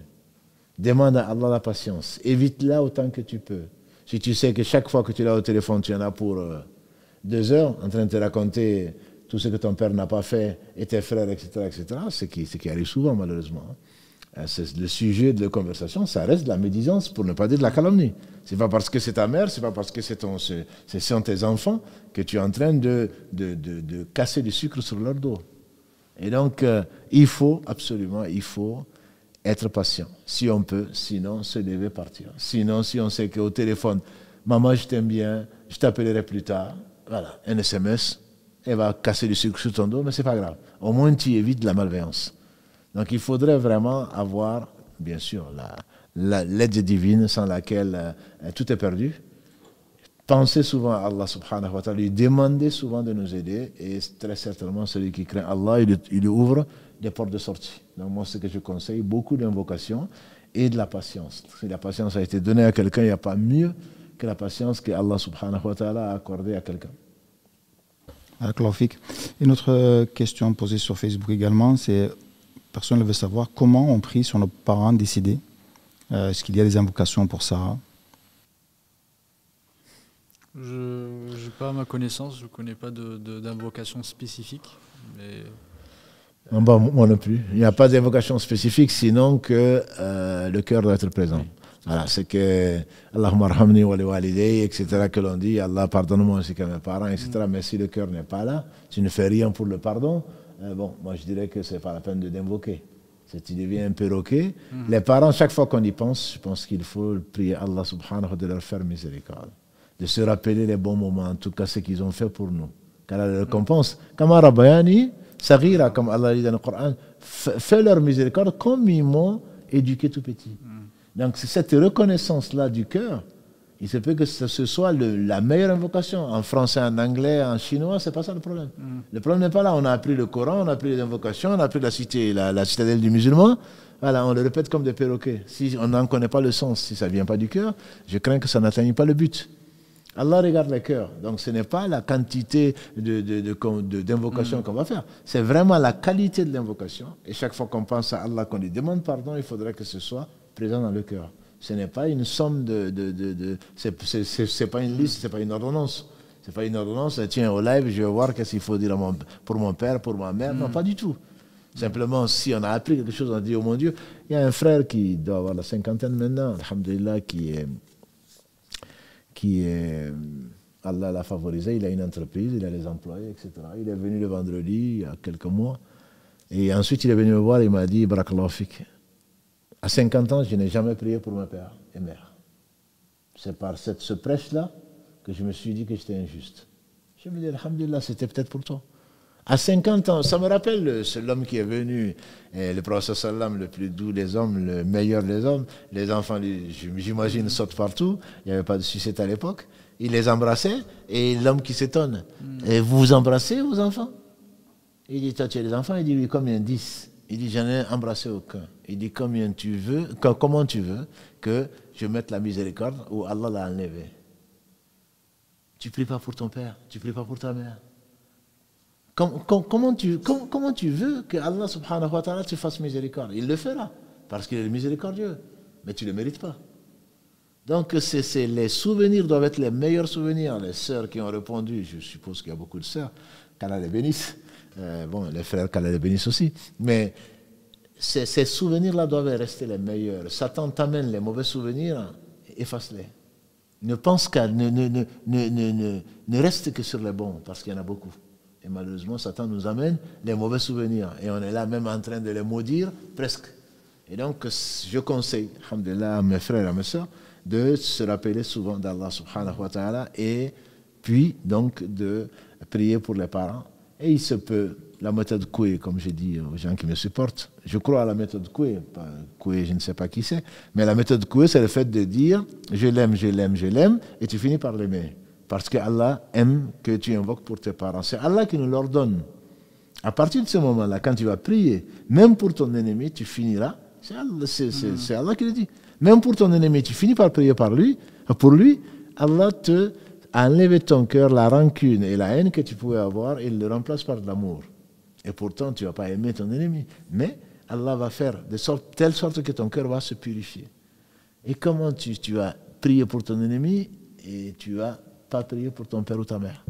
Speaker 2: Demande à Allah la patience, évite-la autant que tu peux. Si tu sais que chaque fois que tu l'as au téléphone, tu en as pour 2 heures, en train de te raconter tout ce que ton père n'a pas fait, et tes frères, etc., ce qui arrive souvent, malheureusement. Le sujet de la conversation, ça reste de la médisance, pour ne pas dire de la calomnie. C'est pas parce que c'est ta mère, c'est pas parce que ce sont tes enfants que tu es en train de casser du sucre sur leur dos. Et donc, il faut être patient, si on peut, sinon se lever, partir. Sinon, si on sait qu'au téléphone, maman, je t'aime bien, je t'appellerai plus tard, voilà, un SMS, elle va casser du sucre sur ton dos, mais c'est pas grave. Au moins, tu évites la malveillance. Donc, il faudrait vraiment avoir, bien sûr, l'aide divine sans laquelle tout est perdu. Pensez souvent à Allah subhanahu wa ta'ala, lui demandez souvent de nous aider, et très certainement, celui qui craint Allah, il ouvre des portes de sortie. Donc, moi, ce que je conseille, beaucoup d'invocations et de la patience. Si la patience a été donnée à quelqu'un, il n'y a pas mieux que la patience que Allah subhanahu wa ta'ala a accordée à quelqu'un.
Speaker 3: Une autre question posée sur Facebook également, c'est personne ne veut savoir comment on prie sur nos parents décédés. Est-ce qu'il y a des invocations pour ça?
Speaker 1: Je n'ai pas à ma connaissance, je ne connais pas d'invocation spécifique. Mais...
Speaker 2: Moi non plus. Il n'y a pas d'invocation spécifique, sinon que le cœur doit être présent. Oui. Voilà, c'est que Allahumma arhamni wa li walidayya, etc., que l'on dit, Allah pardonne-moi ainsi que mes parents, etc. Mais si le cœur n'est pas là, tu ne fais rien pour le pardon, bon, moi je dirais que ce n'est pas la peine d'invoquer. Tu deviens un perroquet. Les parents, chaque fois qu'on y pense, je pense qu'il faut prier Allah subhanahu wa ta'ala de leur faire miséricorde, de se rappeler les bons moments, en tout cas ce qu'ils ont fait pour nous. Car la récompense, Kama Rabbayani Saghira, comme Allah dit dans le Coran, fais leur miséricorde comme ils m'ont éduqué tout petit. Donc cette reconnaissance-là du cœur, il se peut que ce soit la meilleure invocation. En français, en anglais, en chinois, c'est pas ça le problème. Le problème n'est pas là. On a appris le Coran, on a appris les invocations, on a appris la citadelle du musulman. Voilà, on le répète comme des perroquets. Si on n'en connaît pas le sens, si ça ne vient pas du cœur, je crains que ça n'atteigne pas le but. Allah regarde le cœur. Donc ce n'est pas la quantité d'invocations qu'on va faire. C'est vraiment la qualité de l'invocation. Et chaque fois qu'on pense à Allah, qu'on lui demande pardon, il faudrait que ce soit présent dans le cœur. Ce n'est pas une somme c'est pas une liste, c'est pas une ordonnance. C'est pas une ordonnance, tiens, au live, je vais voir qu'est-ce qu'il faut dire pour mon père, pour ma mère. Non, pas du tout. Simplement, si on a appris quelque chose, on dit, oh mon Dieu, il y a un frère qui doit avoir la cinquantaine maintenant, alhamdulillah, Allah l'a favorisé, il a une entreprise, il a des employés, etc. Il est venu le vendredi, il y a quelques mois, et ensuite il est venu me voir, il m'a dit, Barakallahu fik, à 50 ans, je n'ai jamais prié pour mon père et mère. C'est par ce prêche-là que je me suis dit que j'étais injuste. Je me dis, alhamdulillah, c'était peut-être pour toi. À 50 ans, ça me rappelle l'homme qui est venu, le prophète sallam, le plus doux des hommes, le meilleur des hommes. Les enfants, j'imagine, sautent partout. Il n'y avait pas de sucette à l'époque. Il les embrassait et l'homme qui s'étonne. Et vous embrassez vos enfants? Il dit, toi tu as des enfants? Il dit, oui, combien? 10. Il dit, j'en ai embrassé aucun. Il dit, comment tu veux que je mette la miséricorde où Allah l'a enlevé? Tu ne pries pas pour ton père, tu ne pries pas pour ta mère. Comment tu veux que Allah subhanahu wa ta'ala te fasse miséricorde? Il le fera, parce qu'il est miséricordieux, mais tu ne le mérites pas. Donc les souvenirs doivent être les meilleurs souvenirs. Les sœurs qui ont répondu, je suppose qu'il y a beaucoup de sœurs, qu'Allah les bénisse, les frères qu'Allah les bénisse aussi, mais ces souvenirs-là doivent rester les meilleurs. Satan t'amène les mauvais souvenirs, efface-les. Ne pense qu'à, ne reste que sur les bons, parce qu'il y en a beaucoup. Et malheureusement, Satan nous amène les mauvais souvenirs. Et on est là même en train de les maudire, presque. Et donc, je conseille, alhamdulillah, à mes frères et à mes soeurs, de se rappeler souvent d'Allah subhanahu wa ta'ala et puis, donc, de prier pour les parents. Et il se peut, la méthode Coué, comme j'ai dit aux gens qui me supportent, je crois à la méthode Coué. Coué, je ne sais pas qui c'est, mais la méthode Coué, c'est le fait de dire je l'aime, je l'aime, je l'aime, et tu finis par l'aimer. Parce que Allah aime que tu invoques pour tes parents. C'est Allah qui nous l'ordonne. À partir de ce moment-là, quand tu vas prier, même pour ton ennemi, tu finiras. C'est Allah qui le dit. Même pour ton ennemi, tu finis par prier pour lui. Allah te a enlevé de ton cœur la rancune et la haine que tu pouvais avoir et il le remplace par de l'amour. Et pourtant, tu ne vas pas aimer ton ennemi. Mais Allah va faire de telle sorte que ton cœur va se purifier. Et comment tu vas prier pour ton ennemi et tu vas pas prier pour ton père ou ta mère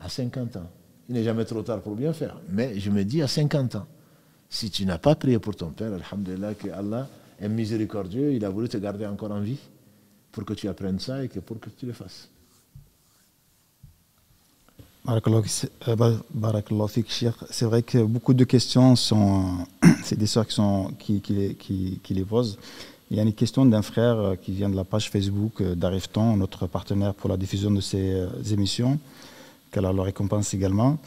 Speaker 2: à 50 ans. Il n'est jamais trop tard pour bien faire. Mais je me dis à 50 ans, si tu n'as pas prié pour ton père, alhamdulillah, que Allah est miséricordieux, il a voulu te garder encore en vie pour que tu apprennes ça et pour que tu le fasses.
Speaker 3: Barakallahu fik, Cheikh. C'est vrai que beaucoup de questions sont, c'est des sœurs qui les posent. Il y a une question d'un frère qui vient de la page Facebook d'Arifton, notre partenaire pour la diffusion de ces émissions, qu'Allah le récompense également.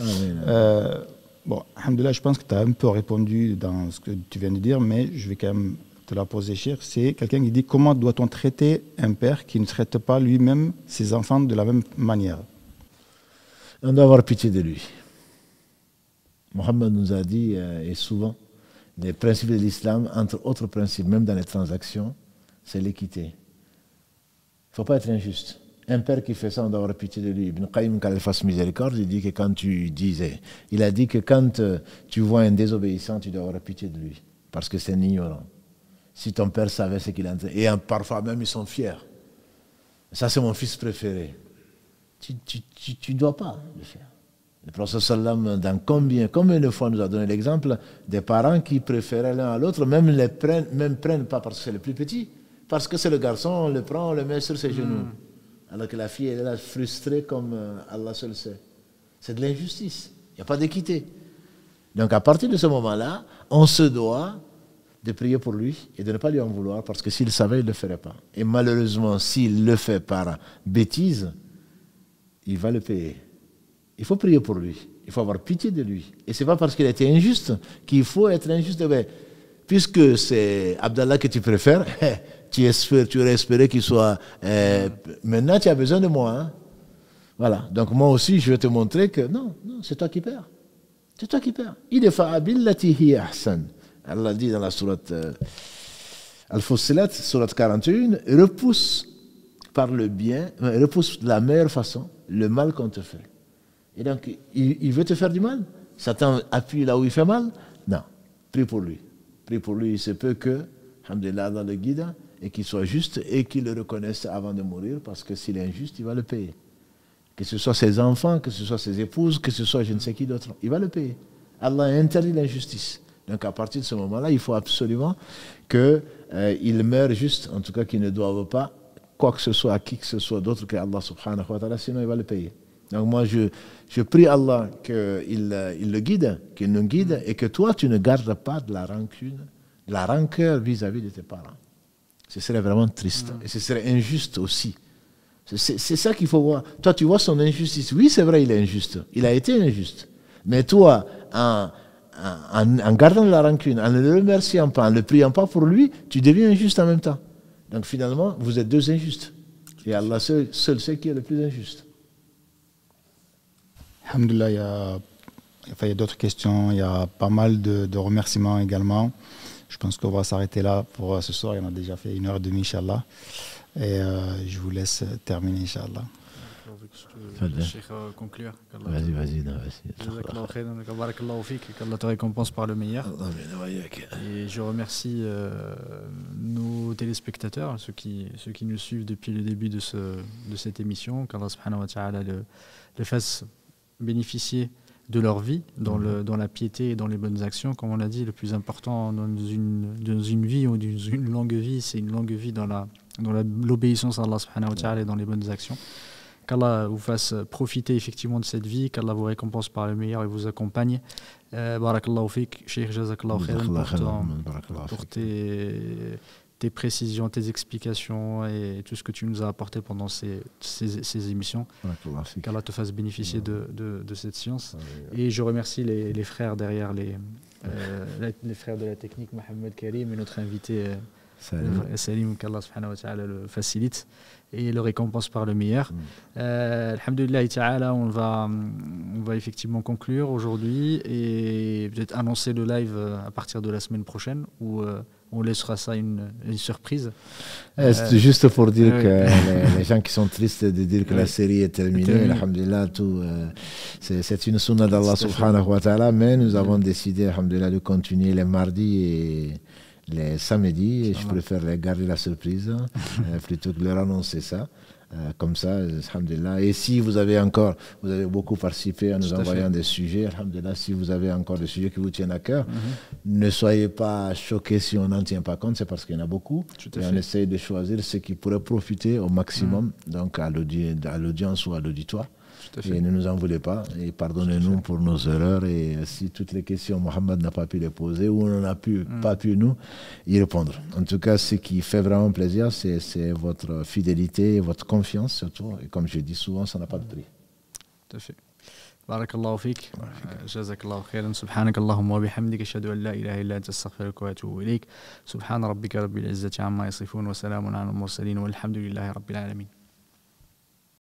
Speaker 3: Bon, alhamdoulilah, je pense que tu as un peu répondu dans ce que tu viens de dire, mais je vais quand même te la poser, Cheikh. C'est quelqu'un qui dit comment doit-on traiter un père qui ne traite pas lui-même ses enfants de la même manière?
Speaker 2: On doit avoir pitié de lui. Mohammed nous a dit, et souvent, les principes de l'islam, entre autres principes, même dans les transactions, c'est l'équité. Il ne faut pas être injuste. Un père qui fait ça, on doit avoir pitié de lui. Ibn Qayyim, quand il fasse miséricorde, il dit que quand il a dit que quand tu vois un désobéissant, tu dois avoir pitié de lui, parce que c'est un ignorant. Si ton père savait ce qu'il est en train, et parfois même ils sont fiers. Ça, c'est mon fils préféré. Tu ne dois pas le faire. Le prophète sallam, dans combien de fois nous a donné l'exemple des parents qui préféraient l'un à l'autre, même prennent pas parce que c'est le plus petit, parce que c'est le garçon, on le prend, on le met sur ses genoux. Alors que la fille, elle est là frustrée comme Allah seul sait. C'est de l'injustice. Il n'y a pas d'équité. Donc à partir de ce moment-là, on se doit de prier pour lui et de ne pas lui en vouloir, parce que s'il savait, il ne le ferait pas. Et malheureusement, s'il le fait par bêtise, il va le payer. Il faut prier pour lui. Il faut avoir pitié de lui. Et ce n'est pas parce qu'il a été injuste qu'il faut être injuste. Mais puisque c'est Abdallah que tu préfères, tu aurais espéré qu'il soit... maintenant, tu as besoin de moi. Hein? Voilà. Donc moi aussi, je vais te montrer que non, c'est toi qui perds. C'est toi qui perds. Allah dit dans la sourate Al-Fussilat, sourate 41, repousse par le bien, repousse de la meilleure façon le mal qu'on te fait. Et donc, il veut te faire du mal. Satan appuie là où il fait mal. Non, prie pour lui. Prie pour lui, il se peut que, alhamdulillah, Allah le guide et qu'il soit juste et qu'il le reconnaisse avant de mourir, parce que s'il est injuste, il va le payer. Que ce soit ses enfants, que ce soit ses épouses, que ce soit je ne sais qui d'autre, il va le payer. Allah interdit l'injustice. Donc à partir de ce moment-là, il faut absolument qu'il meure juste, en tout cas qu'il ne doive pas quoi que ce soit à qui que ce soit d'autre que Allah subhanahu wa ta'ala, sinon il va le payer. Donc moi je prie Allah qu'il le guide, qu'il nous guide, et que toi tu ne gardes pas de la rancune, de la rancœur vis-à-vis de tes parents. Ce serait vraiment triste et ce serait injuste aussi. C'est ça qu'il faut voir. Toi, tu vois son injustice. Oui, c'est vrai, il est injuste. Il a été injuste. Mais toi, en gardant la rancune, en ne le remerciant pas, en ne le priant pas pour lui, tu deviens injuste en même temps. Donc finalement, vous êtes deux injustes. Et Allah seul sait qui est le plus injuste.
Speaker 3: Alhamdulillah, il y a d'autres questions, il y a pas mal de remerciements également. Je pense qu'on va s'arrêter là pour ce soir. Il en a déjà fait 1h30, Inch'Allah. Et je vous laisse terminer, Inch'Allah.
Speaker 1: Conclure.
Speaker 2: Vas-y.
Speaker 1: Barakallahu fik, qu'Allah te récompense par le meilleur. Et je remercie nos téléspectateurs, ceux qui nous suivent depuis le début de cette émission, qu'Allah subhanahu wa ta'ala les fasse bénéficier de leur vie dans la piété et dans les bonnes actions. Comme on l'a dit, le plus important dans une vie ou dans une longue vie, c'est une longue vie dans l'obéissance à Allah subhanahu wa ta'ala et dans les bonnes actions. Qu'Allah vous fasse profiter effectivement de cette vie, qu'Allah vous récompense par le meilleur et vous accompagne. Barakallahu fik, Cheikh Jazakallahu khairan pour tes précisions, tes explications et tout ce que tu nous as apporté pendant ces émissions. Qu'Allah te fasse bénéficier de cette science. Et je remercie les frères derrière, les frères de la technique, Mohamed Karim et notre invité Salim, qu'Allah subhanahu wa ta'ala le facilite et le récompense par le meilleur. Alhamdulillah ta'ala, on va effectivement conclure aujourd'hui et peut-être annoncer le live à partir de la semaine prochaine où on laissera ça une surprise.
Speaker 2: C'est juste pour dire que les gens qui sont tristes de dire que la série est terminée, alhamdulillah, c'est une sunna d'Allah subhanahu wa ta'ala, mais nous avons décidé, alhamdulillah, de continuer les mardis et les samedis, et je préfère garder la surprise plutôt que leur annoncer ça. Comme ça, alhamdulillah. Et si vous avez beaucoup participé en nous envoyant des sujets, alhamdulillah, si vous avez encore des sujets qui vous tiennent à cœur, ne soyez pas choqués si on n'en tient pas compte, c'est parce qu'il y en a beaucoup. Et on essaye de choisir ce qui pourrait profiter au maximum donc à l'audience ou à l'auditoire. Et ne nous en voulez pas et pardonnez-nous pour nos erreurs. Et si toutes les questions, Mohamed n'a pas pu les poser ou on n'a pas pu nous y répondre. En tout cas, ce qui fait vraiment plaisir, c'est votre fidélité et votre confiance surtout. Et comme je dis souvent, ça n'a pas de prix.
Speaker 1: Tout à fait. Barakallahu fik. Jazakallahu khairan. Subhanak Allahumma wa bihamdika ashhadu an la ilaha illa anta astaghfiruka wa atubu ilayk. Subhana rabbika rabbil izzati amma yasifun wa salamun ala al-mursalin walhamdulillahi rabbil alamin.